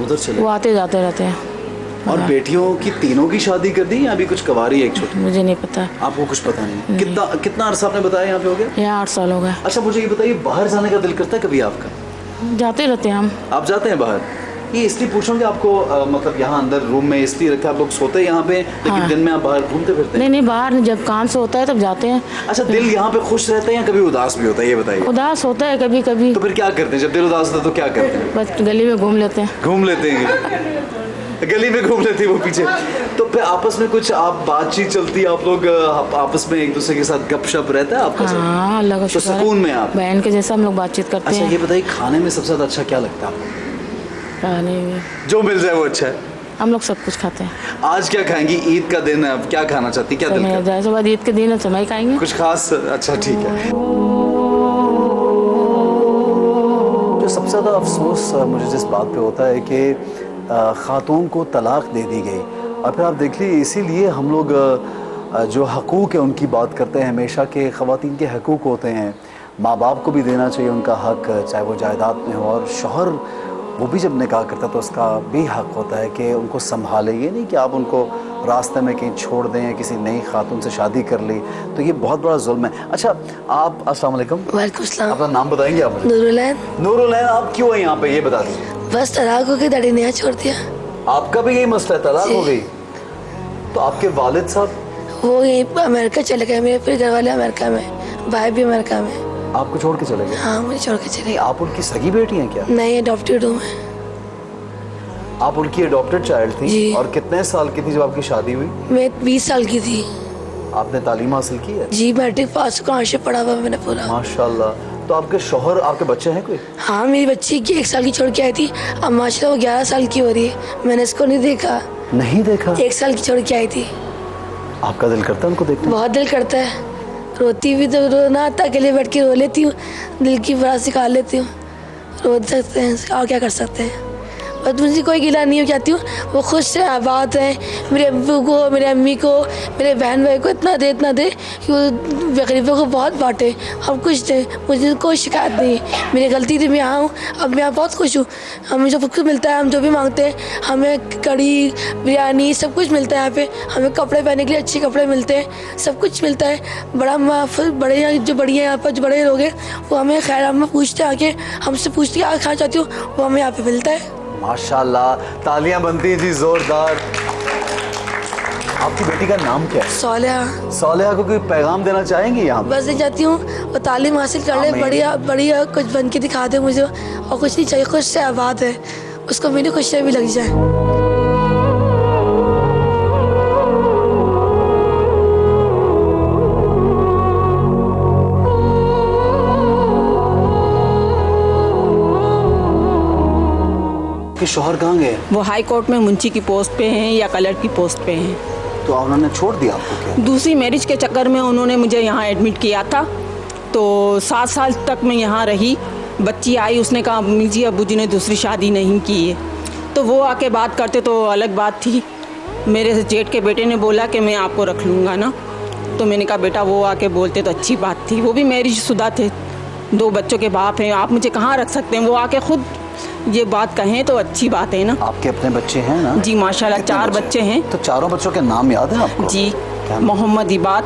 उधर चले, वो आते जाते रहते हैं। और बेटियों की तीनों की शादी कर दी या अभी कुछ कवारी है एक छोटी? मुझे नहीं पता। आपको कुछ पता नहीं? कितना अरसा आपने बताया यहाँ पे हो गया? यहाँ 8 साल हो गए। अच्छा, मुझे ये बताइए, बाहर जाने का दिल करता है कभी आपका? जाते रहते हैं हम। आप जाते हैं बाहर? ये इसलिए पूछूंगी आपको, मतलब यहाँ अंदर रूम में इसलिए रखा, आप लोग सोते हैं यहाँ पे, लेकिन हाँ। दिन में आप बाहर घूमते फिरते हैं? नहीं, बाहर जब काम से होता है तब जाते हैं। अच्छा, दिल यहाँ पे खुश रहता है या कभी उदास भी होता है, ये बताइए? उदास होता है कभी कभी। तो फिर क्या करते हैं जब दिल उदास होता है? तो क्या करते हैं? बस गली में घूम लेते हैं। घूम लेते हैं? गली में घूम लेती है वो पीछे। तो फिर आपस में कुछ आप बातचीत चलती है, आप लोग आपस में एक दूसरे के साथ गपशप रहता है आपका? हाँ, अल्लाह का तो शुक्र है। सुकून में आप बहन के जैसा हम लोग बातचीत करते अच्छा, हैं। ये बताइए, खाने में सबसे ज़्यादा अच्छा क्या लगता है आपको? खाने में जो मिल जाए वो अच्छा है? हम लोग सब कुछ खाते हैं। आज क्या खाएंगी? ईद का दिन है, अब क्या खाना चाहती, क्या दिल करता है? से बाद ईद के दिन है, समय खाएंगे कुछ खास? अच्छा, ठीक है। जो सबसे ज़्यादा अफसोस मुझे जिस बात पे होता है कि ख़ातून को तलाक दे दी गई, और फिर आप देख लीजिए इसीलिए हम लोग जो हकूक़ है उनकी बात करते हैं हमेशा, के ख़वातीन के हकूक़ होते हैं, माँ बाप को भी देना चाहिए उनका हक, चाहे वो जायदाद में हो, और शौहर वो भी जब निकाह करता है तो उसका भी हक होता है कि उनको संभाले। ये नहीं कि आप उनको रास्ते में कहीं छोड़ दें या किसी नई खातून से शादी कर ली, तो ये बहुत बड़ा जुल्म है। अच्छा, आप अस्सलाम वालेकुम। वालेकुम सलाम। अपना नाम बताएंगे आप मुझे? नूरुलैन। नूरुलैन, आप क्यों हैं यहाँ पे, ये बता दीजिए। बस तलाक हो गई, दाढ़ी नहीं छोड़ दिया। आपका भी यही मसला है, तलाक हो गई? तो आपके वालिद साहब? वो यहीं अमेरिका चले गए, मेरे फिर घर वाले अमेरिका में, भाई भी अमेरिका में। आपको छोड़ के चले गए? हाँ, मुझे छोड़ के चले गए। आप उनकी सगी बेटी हैं क्या? नहीं, अडॉप्टेड हूँ मैं। आप उनकी अडॉप्टेड चाइल्ड थी? जी। और कितने साल की थी जब आपकी शादी हुई? मैं 20 साल की थी। आपने तालीम हासिल की है? जी, मैट्रिक पास कहाँ से पढ़ा हुआ मैंने पूरा। माशाल्लाह। तो आपके शौहर, आपके बच्चे हैं कोई? हाँ, मेरी बच्ची की 1 साल की छोड़ के आई थी, अब माशाल्लाह वो 11 साल की हो रही है। मैंने इसको नहीं देखा। नहीं देखा? 1 साल की छोड़ के आई थी। आपका दिल करता है उनको देखने? बहुत दिल करता है, रोती भी तो रोना आता, अकेले बैठ के रो लेती हूँ, दिल की बात सिखा लेती हूँ। रो सकते हैं और क्या कर सकते हैं, बस मुझे कोई गिला नहीं हो जाती हूँ। वो खुश है, आबाद है, मेरे अब्बू को, मेरे अम्मी को, मेरे बहन भाई को इतना दे कि वो गरीबों को बहुत बांटे। अब कुछ दे, मुझे कोई शिकायत नहीं है। मेरी गलती थी, मैं यहाँ हूँ, अब मैं यहाँ बहुत खुश हूँ। हमें जो कुछ मिलता है, हम जो भी मांगते हैं, हमें कड़ी, बिरयानी सब कुछ मिलता है यहाँ पे। हमें कपड़े पहनने के लिए अच्छे कपड़े मिलते हैं, सब कुछ मिलता है। बड़े जो बड़ी हैं यहाँ पर, जो बड़े लोग हैं, वो हमें खैर हमें पूछते हैं, आके हमसे पूछते हैं क्या खाना चाहती हूँ, वो हमें यहाँ पे मिलता है। माशाल्लाह, तालियां बनती हैं जी जोरदार। आपकी बेटी का नाम क्या है? सोलेहा। सोलेहा को कोई पैगाम देना चाहेंगी यहाँ? बस ये चाहती हूँ वो तालीम हासिल कर ले, बढ़िया बढ़िया कुछ बन के दिखा दे मुझे, और कुछ नहीं चाहिए, खुश से आबाद है, उसको मेरी खुशियाँ भी लग जाए। आपके शौहर कहाँ गए? वो हाई कोर्ट में मुंशी की पोस्ट पे हैं या कलर की पोस्ट पे हैं। तो उन्होंने छोड़ दिया आपको क्या? दूसरी मैरिज के चक्कर में उन्होंने मुझे यहाँ एडमिट किया था, तो 7 साल तक मैं यहाँ रही। बच्ची आई, उसने कहा अम्मी जी अब्बू जी ने दूसरी शादी नहीं की है, तो वो आके बात करते तो अलग बात थी। मेरे जेठ के बेटे ने बोला कि मैं आपको रख लूँगा ना, तो मैंने कहा बेटा वो आके बोलते तो अच्छी बात थी। वो भी मैरिज शुदा थे, 2 बच्चों के बाप हैं, आप मुझे कहाँ रख सकते हैं। वो आके खुद ये बात कहें तो अच्छी बात है ना। आपके अपने बच्चे हैं ना? जी माशाल्लाह 4 बच्चे हैं। तो चारों बच्चों के नाम याद है आपको? जी, मोहम्मद इबाद,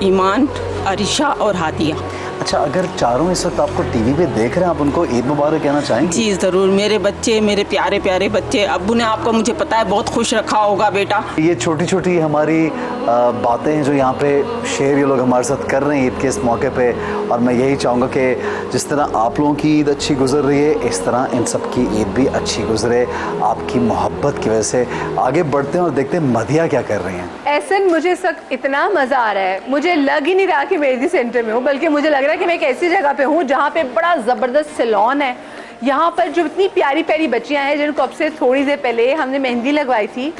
ईमान, अरिशा और हादिया। अच्छा, अगर चारों इस वक्त आपको टीवी पे देख रहे हैं, आप उनको ईद मुबारक कहना चाहेंगे? जी ज़रूर। मेरे बच्चे, मेरे प्यारे प्यारे बच्चे, अब्बू ने आपको मुझे पता है बहुत खुश रखा होगा बेटा। ये छोटी छोटी हमारी बातें हैं जो यहाँ पे शेयर ये लोग हमारे साथ कर रहे हैं ईद के इस मौके पे, और मैं यही चाहूँगा कि जिस तरह आप लोगों की ईद अच्छी गुजर रही है, इस तरह इन सब की ईद भी अच्छी गुजरे आपकी मोहब्बत की वजह से। आगे बढ़ते हैं और देखते हैं मदिया क्या कर रही हैं। एहसन, मुझे इस वक्त इतना मज़ा आ रहा है, मुझे लग ही नहीं रहा कि मैं ईदी सेंटर में हूँ, बल्कि मुझे लग रहा है कि मैं एक ऐसी जगह पे हूँ जहाँ पे बड़ा ज़बरदस्त सैलून है। यहाँ पर जो इतनी प्यारी प्यारी बच्चियाँ हैं जिनको अब से थोड़ी देर पहले हमने मेहंदी लगवाई थी,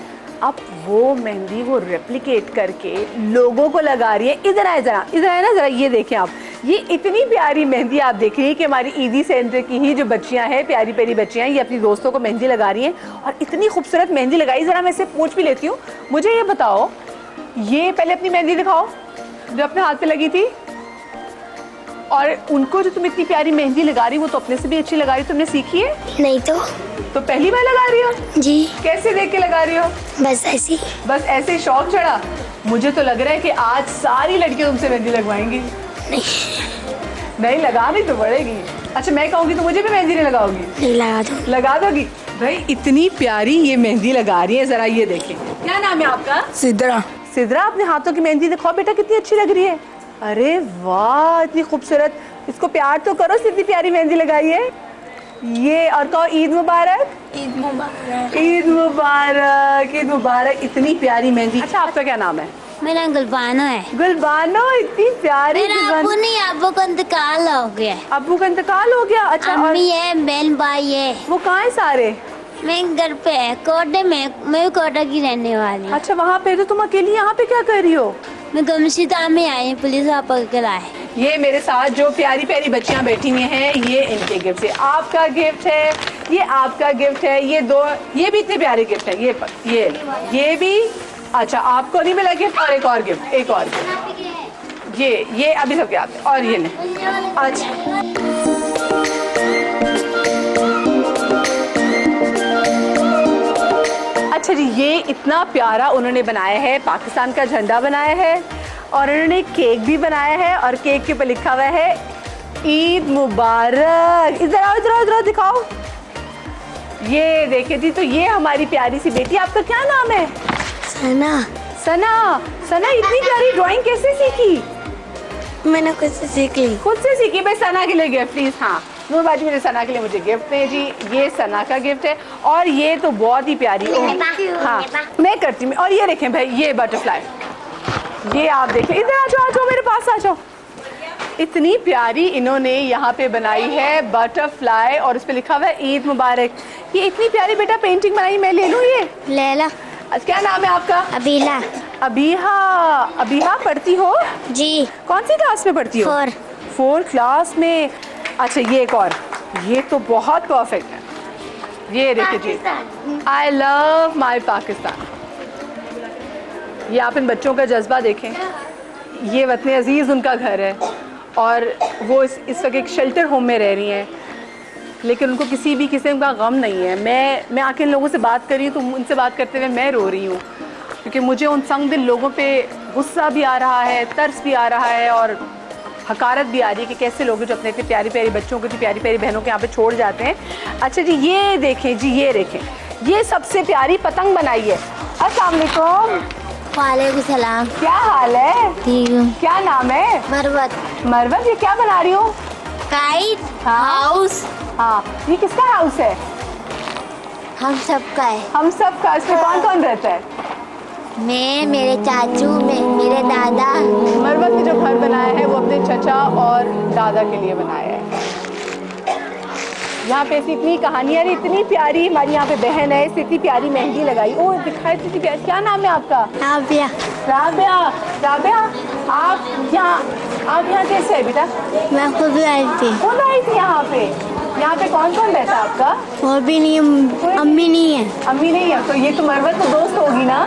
अब वो मेहंदी वो रेप्लिकेट करके लोगों को लगा रही है। इधर आए ज़रा, इधर आए ना ज़रा, ये देखें आप, ये इतनी प्यारी मेहंदी आप देख रही हैं कि हमारी ईदी सेंटर की ही जो बच्चियां हैं, प्यारी प्यारी बच्चियां, ये अपनी दोस्तों को मेहंदी लगा रही हैं और इतनी खूबसूरत मेहंदी लगाई। ज़रा मैं इससे पूछ भी लेती हूँ, मुझे ये बताओ, ये पहले अपनी मेहंदी दिखाओ जो अपने हाथ पे लगी थी, और उनको जो तुम इतनी प्यारी मेहंदी लगा रही, वो तो अपने से भी अच्छी लगा रही, तुमने सीखी है? नहीं तो पहली बार लगा रही हो? जी। कैसे देख के लगा रही हो? बस ऐसी। बस ऐसे शौक चढ़ा? मुझे तो लग रहा है कि आज सारी लड़कियां तुमसे मेहंदी लगवाएंगी। नहीं लगानी तो पड़ेगी। अच्छा, मैं कहूँगी तो मुझे भी मेहंदी नहीं लगाओगी? नहीं, लगा दो। लगा दोगी? भाई इतनी प्यारी ये मेहंदी लगा रही है, जरा ये देखें। क्या नाम है आपका? सिद्रा। सिद्रा, अपने हाथों की मेहंदी दिखाओ बेटा, कितनी अच्छी लग रही है। अरे वाह, इतनी खूबसूरत, इसको प्यार तो करो, इतनी प्यारी मेहंदी लगाई है ये। और कहो ईद मुबारक। ईद मुबारक। ईद मुबारक, ईद मुबारक। इतनी प्यारी मेहंदी। अच्छा, आपका क्या नाम है? मेरा गुलबानो है। गुलबानो, इतनी प्यारी। मेरा अब्बू नहीं, अब्बू का इंतकाल हो गया। अब्बू का इंतकाल हो गया? अच्छा। अम्मी है, बहन भाई है। वो कहाँ है सारे? मैं घर पे है, कोटे में। मैं कोटा की रहने वाली हूँ। अच्छा, वहाँ पे तो तुम अकेली यहाँ पे क्या कर रही हो? मैं गमशीता में आई, पुलिस आप पकड़ आए। ये मेरे साथ जो प्यारी प्यारी बच्चियां बैठी हुई हैं, ये इनके गिफ्ट है। आपका गिफ्ट है, ये आपका गिफ्ट है, ये 2, ये भी इतने प्यारे गिफ्ट है। ये भी। अच्छा, आपको नहीं मिला गिफ्ट? और एक और गिफ्ट, एक और गिफ्ट। ये अभी सबके आते हैं। और ये ले। अच्छा, अच्छा जी, ये इतना प्यारा उन्होंने बनाया है, पाकिस्तान का झंडा बनाया है, और उन्होंने केक भी बनाया है, और केक के ऊपर लिखा हुआ है ईद मुबारक। इधर आओ, इधर आओ, इधर आओ, दिखाओ। ये देखिए जी, तो ये हमारी प्यारी सी बेटी। आपका क्या नाम है? सना। सना। सना, इतनी प्यारी ड्राइंग कैसे सीखी? मैंने खुद से सीख ली। खुद से सीखी? भाई सना के लिए गिफ्ट प्लीज। हाँ नूर बाजी, मुझे सना के लिए मुझे गिफ्ट दें जी। ये सना का गिफ्ट है, और ये तो बहुत ही प्यारी। हाँ मैं करती हूँ। और ये देखें भाई, ये बटरफ्लाई, ये आप देखें। इधर आ जाओ, आ जाओ मेरे पास आ जाओ। इतनी प्यारी इन्होंने यहाँ पे बनाई है बटरफ्लाई, और उस पर लिखा हुआ है ईद मुबारक। ये इतनी प्यारी बेटा पेंटिंग बनाई, मैं ले लूँ ये? लैला। क्या नाम है आपका? अबीला। अबीहा। अबीहा पढ़ती हो? जी। कौन सी क्लास में पढ़ती हो? 4 क्लास में। अच्छा, ये एक और, ये तो बहुत परफेक्ट है। ये देखिए जी, आई लव माई पाकिस्तान। ये आप इन बच्चों का जज्बा देखें। ये वतन अजीज़ उनका घर है, और वो इस वक्त एक शेल्टर होम में रह रही हैं, लेकिन उनको किसी भी किस्म का गम नहीं है। मैं आके इन लोगों से बात कर रही हूँ, तो उनसे बात करते हुए मैं रो रही हूँ, क्योंकि मुझे उन संग दिल लोगों पे गुस्सा भी आ रहा है, तरस भी आ रहा है, और हकारत भी आ रही है कि कैसे लोग जो अपने इतने प्यारी प्यारी बच्चों को, प्यारी प्यारी बहनों के यहाँ पे छोड़ जाते हैं। अच्छा जी, ये देखें जी, ये देखें, ये सबसे प्यारी पतंग बनाई है। अस्सलाम वालेकुम। वालेकुम सलाम। क्या हाल है? ठीक हूँ। क्या नाम है? मरवत। मरवत, ये क्या बना रही हो? Kite house. हाँ, ये किसका हाउस है? हम सबका है। हम सबका। इसमें कौन कौन रहता है? मैं, मेरे चाचू, मेरे दादा। मरवत ने जो घर बनाया है वो अपने चचा और दादा के लिए बनाया है। यहाँ पे ऐसी इतनी कहानियाँ, इतनी प्यारी हमारी यहाँ पे बहन है, इतनी प्यारी मेहंदी लगाई। ओ दिखाई इतनी प्यारी। क्या नाम है आपका? राबिया। राबिया। राबिया, आप यहाँ कैसे है बेटा? मैं खुद भी आई थी। खुद आई थी यहाँ पे? यहाँ पे कौन कौन रहता है आपका? और भी नहीं, अम्मी नहीं है। अम्मी नहीं है, तो ये तो मरवत तो दोस्त होगी ना?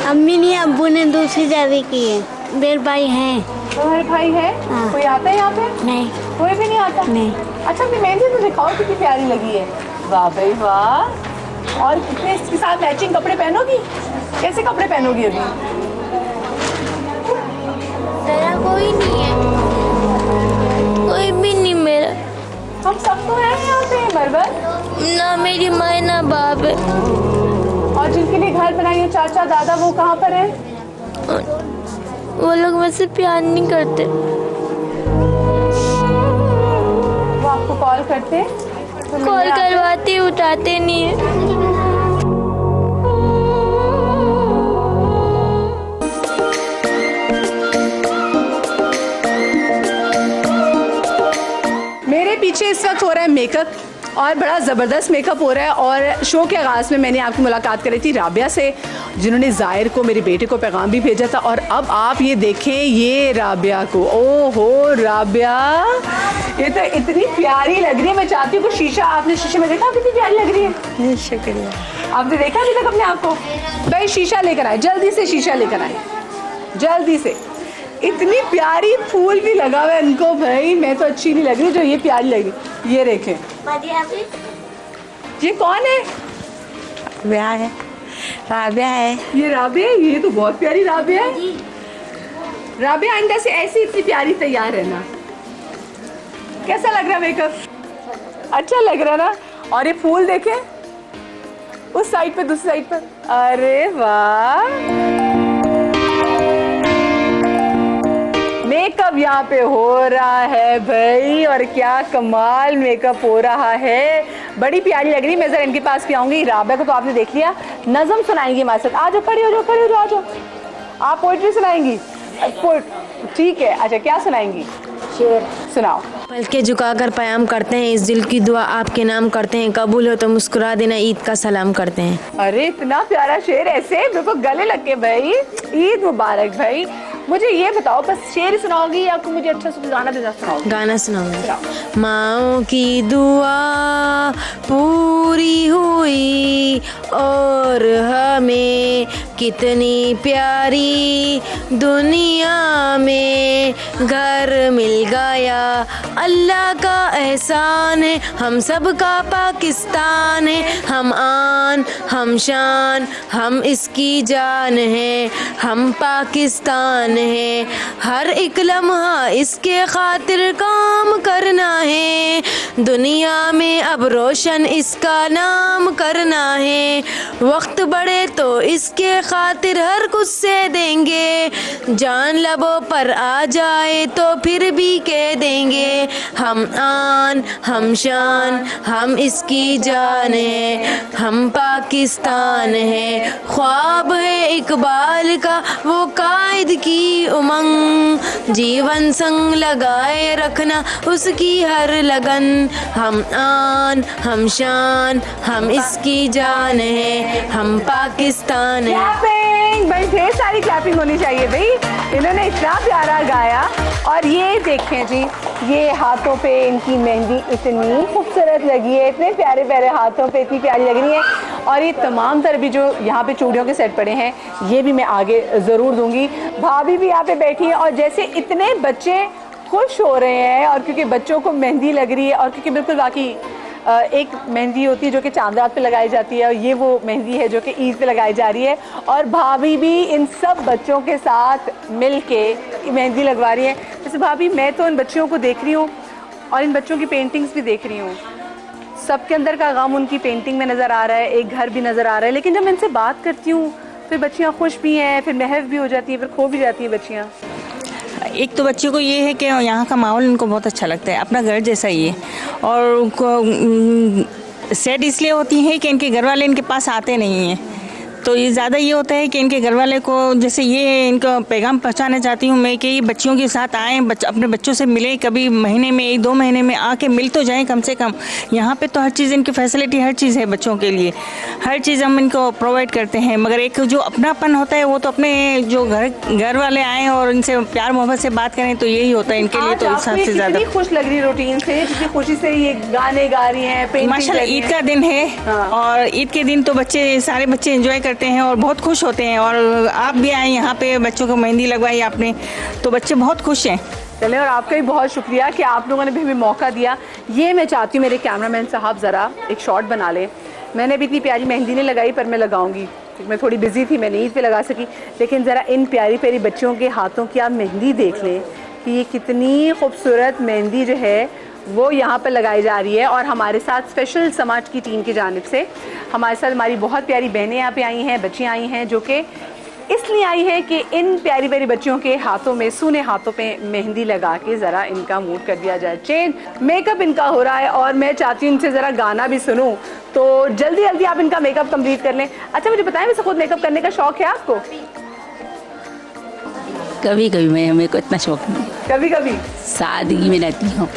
अम्मी नहीं है, अब्बू ने दूसरी शादी की है। मेरे भाई हैं। तुम्हारे भाई है? हाँ। कोई आता है यहाँ पे? नहीं। कोई भी नहीं आता? नहीं। अच्छा, अपनी मेहंदी तो दिखाओ कितनी प्यारी लगी है। वाह भाई वाह। और कितने इसके साथ मैचिंग कपड़े पहनोगी? कैसे कपड़े पहनोगी अभी? तेरा कोई नहीं है। कोई भी नहीं मेरा। हम सब तो हैं यहाँ पे मरवत। ना मेरी माँ ना बाप है। और जिनके लिए घर बनाई है चाचा दादा, वो कहाँ पर है? वो लोग मुझसे प्यार नहीं करते। वो आपको कॉल करते? कॉल करवाते उठाते नहीं है। मेरे पीछे इस वक्त हो रहा है मेकअप, और बड़ा ज़बरदस्त मेकअप हो रहा है। और शो के आगाज़ में मैंने आपकी मुलाकात करी थी राबिया से, जिन्होंने ज़ाहिर को, मेरे बेटे को पैगाम भी भेजा था। और अब आप ये देखें, ये राबिया को, ओहो राबिया, ये तो इतनी प्यारी लग रही है। मैं चाहती हूँ कि शीशा, आपने शीशे में देखा कितनी प्यारी लग रही है? शुक्रिया। आपने देखा अभी तक अपने आप को? भाई शीशा लेकर आए, जल्दी से शीशा लेकर आए, जल्दी से। इतनी प्यारी फूल भी लगा हुआ है इनको। भाई मैं तो अच्छी नहीं लग रही, जो ये प्यारी लग रही। ये देखें, ये कौन है? ब्याह है, राबिया है। ये राबिया, ये तो बहुत प्यारी राबिया है। राबिया आइंदा से ऐसी इतनी प्यारी तैयार है ना। कैसा लग रहा है मेकअप? अच्छा लग रहा ना। और ये फूल देखें उस साइड पे, दूसरी साइड पर। अरे वाह, मेकअप यहाँ पे हो रहा है भाई, और क्या कमाल मेकअप हो रहा है। बड़ी प्यारी लग रही है। मैं जरा इनके पास भी आऊंगी। राबिया को तो आपने देख लिया, नज़म सुनाएंगी हमारे साथ। आ जाओ, खड़ी हो जाओ, खड़ी हो जाओ, आ जाओ। आप पोइट्री सुनाएंगी? ठीक है। अच्छा, क्या सुनाएंगी? शेर सुनाओ। पलके झुकाकर प्याम करते हैं, इस दिल की दुआ आपके नाम करते हैं, कबूल हो तो मुस्कुरा देना, ईद का सलाम करते हैं। अरे इतना प्यारा शेर, ऐसे बिल्कुल गले लग के भाई। ईद मुबारक भाई। मुझे ये बताओ, बस शेर सुनाओगी या आपको मुझे अच्छा सा गाना भी सुनाओगी? गाना सुनाऊंगी। माओ की दुआ पूरी हुई और हमें कितनी प्यारी दुनिया में घर मिल गया। अल्लाह का एहसान है, हम सब का पाकिस्तान है। हम आन, हम शान, हम इसकी जान है। हम पाकिस्तान है, हर एक लम्हा इसके खातिर काम करना है। दुनिया में अब रोशन इसका नाम करना है। वक्त बढ़े तो इसके खातिर हर कुछ से देंगे। जान लबों पर आ जाए तो फिर भी कह देंगे। हम आन, हम शान, हम इसकी जान है। हम पाकिस्तान है। ख्वाब है इकबाल का वो कायद की उमंग, जीवन संग लगाए रखना उसकी हर लगन। हम आन, हम शान, हम इसकी जान है। हम पाकिस्तान है। क्लैपिंग भाई, ढेर सारी क्लैपिंग होनी चाहिए भाई। इन्होंने इतना प्यारा गाया। और ये देखें जी, ये हाथों पे इनकी मेहंदी इतनी खूबसूरत लगी है, इतने प्यारे प्यारे हाथों पे इतनी प्यारी लग रही है। और ये तमाम तरह भी जो यहाँ पे चूड़ियों के सेट पड़े हैं, ये भी मैं आगे ज़रूर दूंगी। भाभी भी यहाँ पे बैठी है, और जैसे इतने बच्चे खुश हो रहे हैं, और क्योंकि बच्चों को मेहंदी लग रही है, और क्योंकि बिल्कुल बाकी एक मेहंदी होती है जो कि चांद रात पे लगाई जाती है, और ये वो मेहंदी है जो कि ईद पे लगाई जा रही है। और भाभी भी इन सब बच्चों के साथ मिल के मेहंदी लगवा रही है। जैसे भाभी, मैं तो इन बच्चों को देख रही हूँ और इन बच्चों की पेंटिंग्स भी देख रही हूँ। सबके अंदर का गम उनकी पेंटिंग में नज़र आ रहा है, एक घर भी नज़र आ रहा है। लेकिन जब मैं इनसे बात करती हूँ, फिर बच्चियाँ खुश भी हैं, फिर महव भी हो जाती हैं, फिर खो भी जाती हैं बच्चियाँ। एक तो बच्चों को ये है कि यहाँ का माहौल उनको बहुत अच्छा लगता है, अपना घर जैसा ही है। और उनको सैड इसलिए होती है कि इनके घर वाले इनके पास आते नहीं हैं, तो ये ज़्यादा ये होता है कि इनके घर वाले को, जैसे ये इनको पैगाम पहुंचाना चाहती हूँ मैं कि बच्चियों के साथ आएँ, अपने बच्चों से मिलें, कभी महीने में 1-2 महीने में आके मिल तो जाएं कम से कम। यहाँ पे तो हर चीज़ इनकी फैसिलिटी, हर चीज़ है बच्चों के लिए, हर चीज़ हम इनको प्रोवाइड करते हैं, मगर एक जो अपनापन होता है वो तो अपने जो घर वाले आएँ और इनसे प्यार मोहब्बत से बात करें, तो यही होता है इनके लिए। तो इस सबसे ज़्यादा खुश लग रही रूटीन से, कितनी खुशी से ये गाने गा रही हैं, माशाल्लाह। ईद का दिन है और ईद के दिन तो सारे बच्चे एंजॉय करते हैं और बहुत खुश होते हैं। और आप भी आए यहाँ पे, बच्चों को मेहंदी लगवाई आपने, तो बच्चे बहुत खुश हैं। चले, और आपका भी बहुत शुक्रिया कि आप लोगों ने भी हमें मौका दिया। ये मैं चाहती हूँ मेरे कैमरामैन साहब ज़रा एक शॉट बना लें। मैंने भी इतनी प्यारी मेहंदी नहीं लगाई, पर मैं लगाऊंगी, मैं थोड़ी बिजी थी, मैं ईद पे लगा सकी। लेकिन ज़रा इन प्यारी प्यारी बच्चों के हाथों की आप मेहंदी देख लें कि ये कितनी खूबसूरत मेहंदी जो है वो यहाँ पर लगाई जा रही है। और हमारे साथ स्पेशल समाज की टीम की जानिब से हमारे साथ हमारी बहुत प्यारी बहनें यहाँ पे आई हैं, बच्चियाँ आई हैं, जो कि इसलिए आई हैं कि इन प्यारी प्यारी बच्चियों के हाथों में, सूने हाथों पे मेहंदी लगा के ज़रा इनका मूड कर दिया जाए चेंज। मेकअप इनका हो रहा है और मैं चाहती हूँ इनसे ज़रा गाना भी सुनूँ, तो जल्दी जल्दी आप इनका मेकअप कंप्लीट कर लें। अच्छा मुझे बताएं, वैसे खुद मेकअप करने का शौक़ है आपको? कभी कभी मेरे को इतना शौक नहीं, कभी कभी सादगी में रहती हूँ।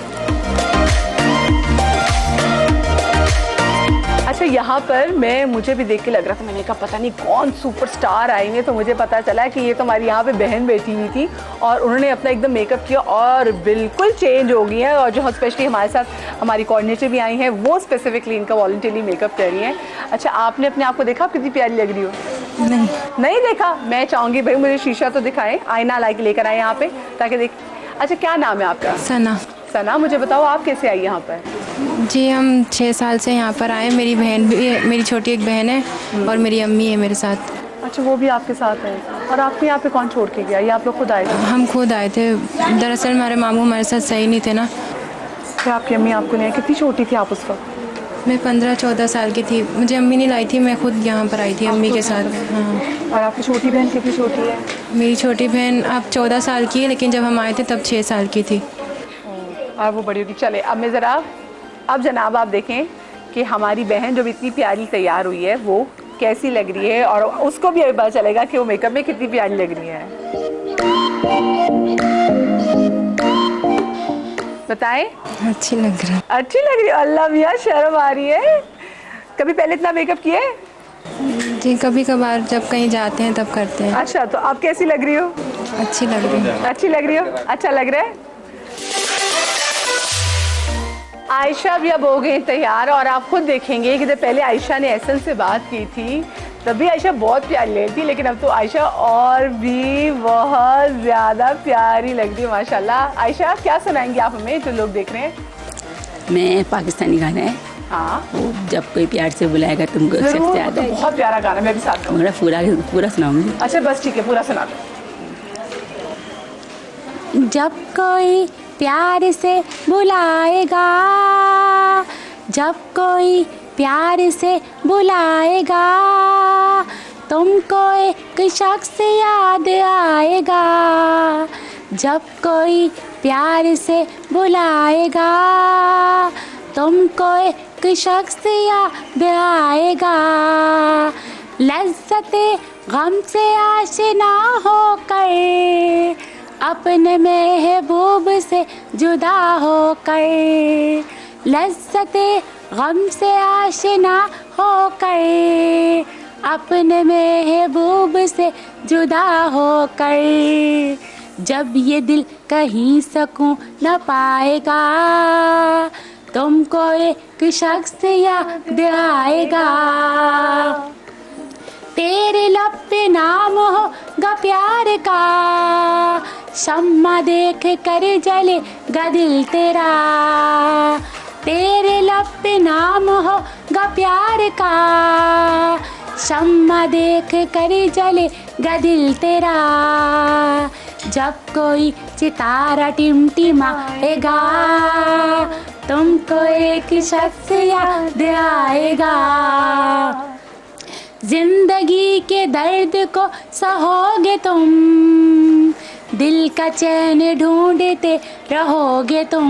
अच्छा, यहाँ पर मुझे भी देख के लग रहा था, मैंने कहा पता नहीं कौन सुपरस्टार आएंगे, तो मुझे पता चला कि ये तो हमारी यहाँ पे बहन बैठी हुई थी और उन्होंने अपना एकदम मेकअप किया और बिल्कुल चेंज हो गई है। और जो स्पेशली हमारे साथ हमारी कोऑर्डिनेटर भी आई हैं, वो स्पेसिफिकली इनका वॉलंटियरली मेकअप कर रही हैं। अच्छा, आपने अपने आप को देखा आप कितनी प्यारी लग रही हो? नहीं देखा? मैं चाहूँगी भाई मुझे शीशा तो दिखाएं, आईना ला के लेकर आए यहाँ पे ताकि देख। अच्छा, क्या नाम है आपका? सना। सना, मुझे बताओ आप कैसे आई यहाँ पर? जी, हम 6 साल से यहाँ पर आए। मेरी बहन भी, मेरी छोटी एक बहन है और मेरी अम्मी है मेरे साथ। अच्छा, वो भी आपके साथ है। और आपको यहाँ पे कौन छोड़ के गया, या आप लोग खुद आए थे? हम खुद आए थे। दरअसल हमारे मामू हमारे साथ सही नहीं थे ना। क्या आपकी अम्मी आपको नहीं? कितनी छोटी थी आप उस वक्त? मैं 15-14 साल की थी। मुझे अम्मी नहीं लाई थी, मैं खुद यहाँ पर आई थी अम्मी के साथ। हाँ। और आपकी छोटी बहन कितनी छोटी है? मेरी छोटी बहन अब 14 साल की है, लेकिन जब हम आए थे तब 6 साल की थी। और वो बड़ी होगी। चले, अब जनाब आप देखें कि हमारी बहन जो इतनी प्यारी तैयार हुई है वो कैसी लग रही है, और उसको भी अभी पता चलेगा कि वो मेकअप में कितनी प्यारी लग रही है। बताएं। अच्छी लग रही है। अच्छी लग रही है? अल्लाह मियाँ, शर्म आ रही है। कभी पहले इतना मेकअप किया है? जी, कभी कभार जब कहीं जाते हैं तब करते हैं। अच्छा, तो आप कैसी लग रही हो? अच्छी लग रही है। अच्छी लग रही हो? अच्छा लग रहा है। आयशा भी अब हो गई तैयार, और आप खुद देखेंगे कि जब पहले आयशा ने एसेंस से बात की थी तभी आयशा बहुत प्यारी लग रही थी, लेकिन अब तो आयशा और भी बहुत ज़्यादा प्यारी लग रही है माशाल्लाह। आयशा, क्या सुनाएंगी आप हमें जो लोग देख रहे हैं? मैं पाकिस्तानी गाना है, हाँ, जब कोई प्यार से बुलाएगा तुमको सबसे ज़्यादा। बहुत प्यारा गाना, मैं भी साथ गाऊंगी। पूरा सुनाऊंगी। अच्छा बस ठीक है, पूरा सुना दो। जब कोई प्यार से बुलाएगा, जब कोई प्यार से बुलाएगा, तुमको एक शख्स याद आएगा। जब कोई प्यार से बुलाएगा, तुमको एक शख्स याद आएगा। लज्जते गम से आशना होकर, अपने महबूब से जुदा होकर, लज्जते गम से आशना होकर, अपने महबूब से जुदा होकर, जब ये दिल कहीं सुकून न पाएगा, तुमको एक शख्स याद आएगा। तेरे लब पे नाम होगा प्यार का, शम्मा देख कर जलेगा दिल तेरा। तेरे लब पे नाम होगा प्यार का, शम्मा देख कर जलेगा दिल तेरा। जब कोई सितारा टिमटिमाएगा, तुमको एक शख्स याद आएगा। जिंदगी के दर्द को सहोगे तुम, दिल का चैन ढूंढते रहोगे तुम।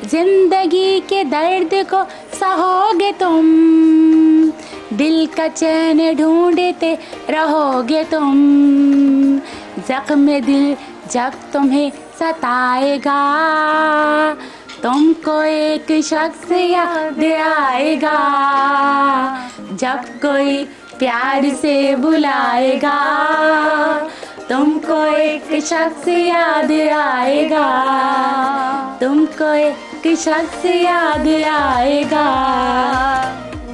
जिंदगी के दर्द को सहोगे तुम, दिल का चैन ढूंढते रहोगे तुम, जख्म दिल जब तुम्हें सताएगा, तुमको एक शख्स याद आएगा, जब कोई प्यार से बुलाएगा, तुमको एक शख्स याद आएगा, तुमको एक शख्स याद आएगा।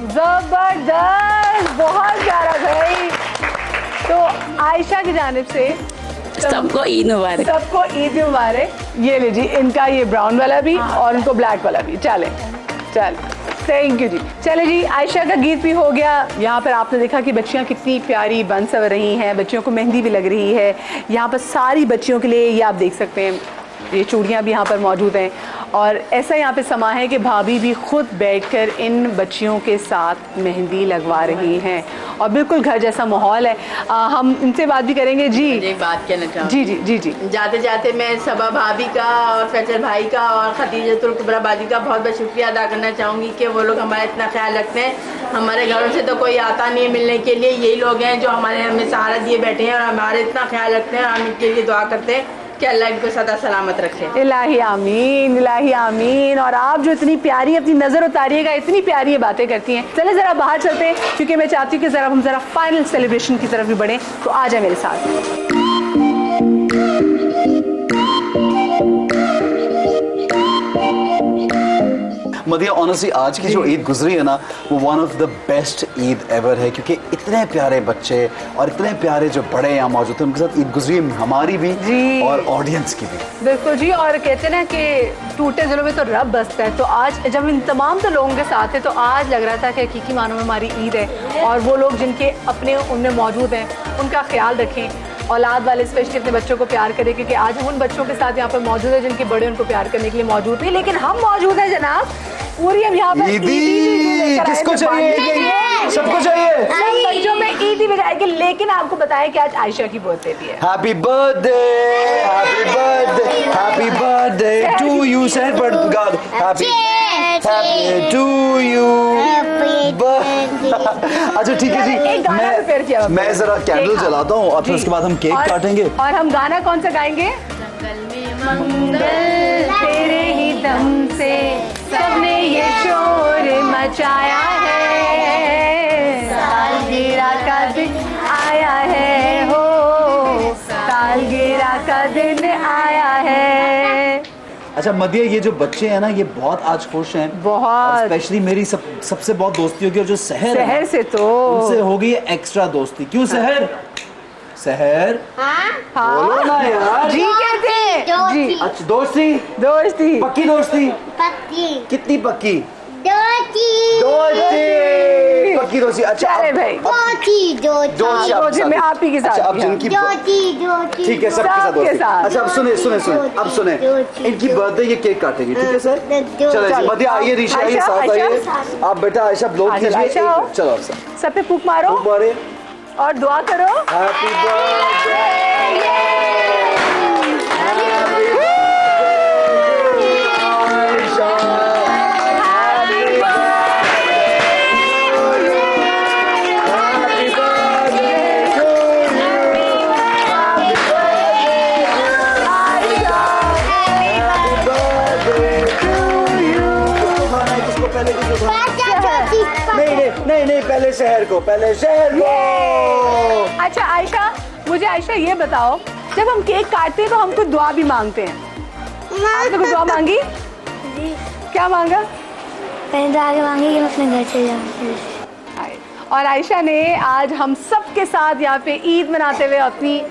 जबरदस्त, बहुत प्यारा भाई। तो आयशा की जानिब से सबको ईद मुबारक। सबको ईद मुबारक। ये ले जी, इनका ये ब्राउन वाला भी और उनको ब्लैक वाला भी। चले थैंक यू जी। चले जी, आयशा का गीत भी हो गया। यहाँ पर आपने देखा कि बच्चियाँ कितनी प्यारी बन सवर रही हैं, बच्चियों को मेहंदी भी लग रही है। यहाँ पर सारी बच्चियों के लिए ये आप देख सकते हैं, ये चूड़ियाँ भी यहाँ पर मौजूद हैं। और ऐसा यहाँ पे समा है कि भाभी भी खुद बैठकर इन बच्चियों के साथ मेहंदी लगवा रही हैं और बिल्कुल घर जैसा माहौल है। हम इनसे बात भी करेंगे जी। एक बात कहना चाहूँगी। जी जी जी जी। जाते जाते मैं सबा भाभी का और फैसल भाई का और खदीजतुल कुबरा बाजी का बहुत बहुत शुक्रिया अदा करना चाहूँगी कि वो लोग हमारा इतना ख्याल रखते हैं। हमारे घरों से तो कोई आता नहीं है मिलने के लिए, यही लोग हैं जो हमें सहारा दिए बैठे हैं और हमारे इतना ख्याल रखते हैं। हम इनके लिए दुआ करते हैं कि अल्लाह इनको सदा सलामत रखे। इलाही आमीन, इलाही आमीन। और आप जो इतनी प्यारी अपनी नज़र उतारिएगा, इतनी प्यारी ये बातें करती हैं। चले ज़रा बाहर चलते हैं, क्योंकि मैं चाहती हूँ कि ज़रा हम ज़रा फाइनल सेलिब्रेशन की तरफ भी बढ़ें। तो आ जाए मेरे साथ। मदिया, ऑनेस्टली आज की जो ईद गुजरी है ना, वो one of the best Eid ever है, क्योंकि इतने प्यारे बच्चे और इतने प्यारे जो बड़े यहाँ मौजूद थे, उनके साथ ईद गुजरी हमारी भी और ऑडियंस की भी। बिल्कुल जी। और कहते हैं ना कि टूटे दिलों में तो रब बसता है। तो आज जब इन तमाम तो लोगों के साथ है, तो आज लग रहा था कि हकीकी मानों में हमारी ईद है और वो लोग जिनके अपने उनमें मौजूद हैं उनका ख्याल रखें। औलाद वाले स्पेशली अपने बच्चों को प्यार करें, क्योंकि आज हम उन बच्चों के साथ यहाँ पर मौजूद है जिनके बड़े उनको प्यार करने के लिए मौजूद नहीं, लेकिन हम मौजूद हैं जनाब। पूरी हम यहाँ पर ईदी किसको चाहिए? सबको चाहिए। सब बच्चों में ईदी बजाएगी। लेकिन आपको बताएं कि आज आयशा की बर्थडे भी है। Happy birthday, happy birthday, happy birthday to you. Said but god happy to you. अच्छा ठीक है जी, मैं जरा कैंडल जलाता हूँ और फिर उसके बाद हम केक काटेंगे। और हम गाना कौन सा गाएंगे? मंगल तेरे ही दम से सबने ये शोर मचाया है, सालगिरह का दिन आया है, हो सालगिरह का दिन आया है। अच्छा मदिया, ये जो बच्चे हैं ना, ये बहुत आज खुश हैं, बहुत। स्पेशली मेरी सबसे बहुत दोस्ती होगी, और जो शहर से तो उनसे होगी एक्स्ट्रा दोस्ती। क्यों शहर? शहर बोलो ना यार। जी कहते जी। अच्छा दोस्ती पक्की दोस्ती। कितनी पक्की? दोस्ती पक्की दोस्ती। अच्छा भाई दोस्ती मैं आप ही के साथ। अच्छा अब जिनकी ठीक है सबके साथ दोस्ती। अच्छा अब सुने इनकी बर्थडे ये केक काटेंगे, ठीक है सर? चलो मदिया आइए, ऋषि आइए, साथ आइए। आप बेटा आयशा ब्लॉग कीजिए। चलो सब पे फूक मारो और दुआ करो। Happy birthday. नहीं पहले शहर को। अच्छा आयशा, मुझे आयशा ये बताओ, जब हम केक काटते हैं तो हम कुछ दुआ भी मांगते हैं। आपने कुछ दुआ मांगी? क्या मांगा? मैंने दुआ मांगी कि मैं अपने घर चले जाऊँ। और आयशा ने आज हम सब के साथ यहाँ पे ईद मनाते हुए, अपनी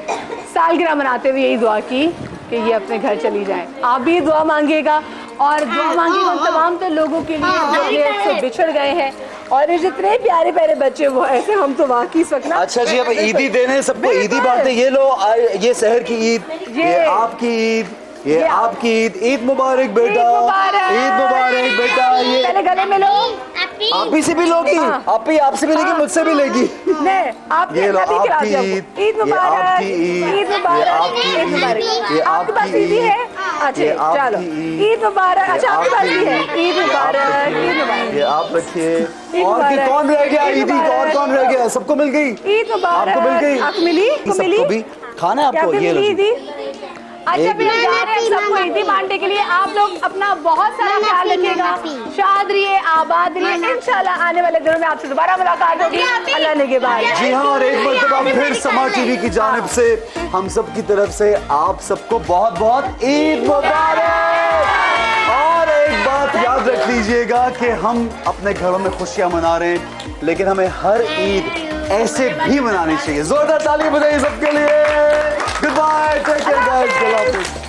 सालगिरह मनाते हुए यही दुआ की कि ये अपने घर चली जाएं। आप भी दुआ मांगिएगा और दुआ मांगिएगा उन तमाम तो लोगों के लिए जो से बिछड़ गए हैं। और ये जितने प्यारे प्यारे बच्चे वो ऐसे, हम तो वाकई इस वक्त ना। अच्छा जी, अब ईदी देने सबको, ईदी बांटते। ये लो, ये शहर की ईद, ये आपकी ईद, ये आपकी ईद। ईद मुबारक बेटा, ईद मुबारक बेटा। ये पहले गले में लो। आप ही से भी लोगी? आप ही आपसे भी लेगी, मुझसे भी लेगी। ये लो आपकी ईद, ईद मुबारक, ईद मुबारक, ईद मुबारक। आपके पास ईदी है? अच्छा ये आपकी चलो ईद मुबारक। अच्छा आपके पास भी है, ईद मुबारक, ईद मुबारक। ये आप रखिए। ईद और कि मुबारक, कौन रह गया ईद ईदी? मुबारक। कौन रह गया? सबको मिल गई ईद मुबारक। आपको मिल गई? आपको मिली? आपको मिली? सबको भी खाना है क्या आपको? आपको ये लो मिली जी। ईदी? अच्छा फिर हम जा रहे हैं सबको ईदी बांटने के लिए। आप लोग अपना बहुत सारा ख्याल रखिएगा, शाद रहिए, आबाद रहिए। इंशाल्लाह आने वाले दिनों में आपसे दोबारा मुलाकात होगी। अल्लाह निगहबान। जी हाँ, और एक मरतबा फिर समा टीवी की जानिब से हम सब की तरफ से आप सबको बहुत बहुत ईद मुबारक। और एक बात याद रख लीजिएगा कि हम अपने घरों में खुशियां मना रहे हैं, लेकिन हमें हर ईद ऐसे भी मनानी चाहिए। जोरदार ताली बजाइए सबके लिए। Goodbye, take care guys.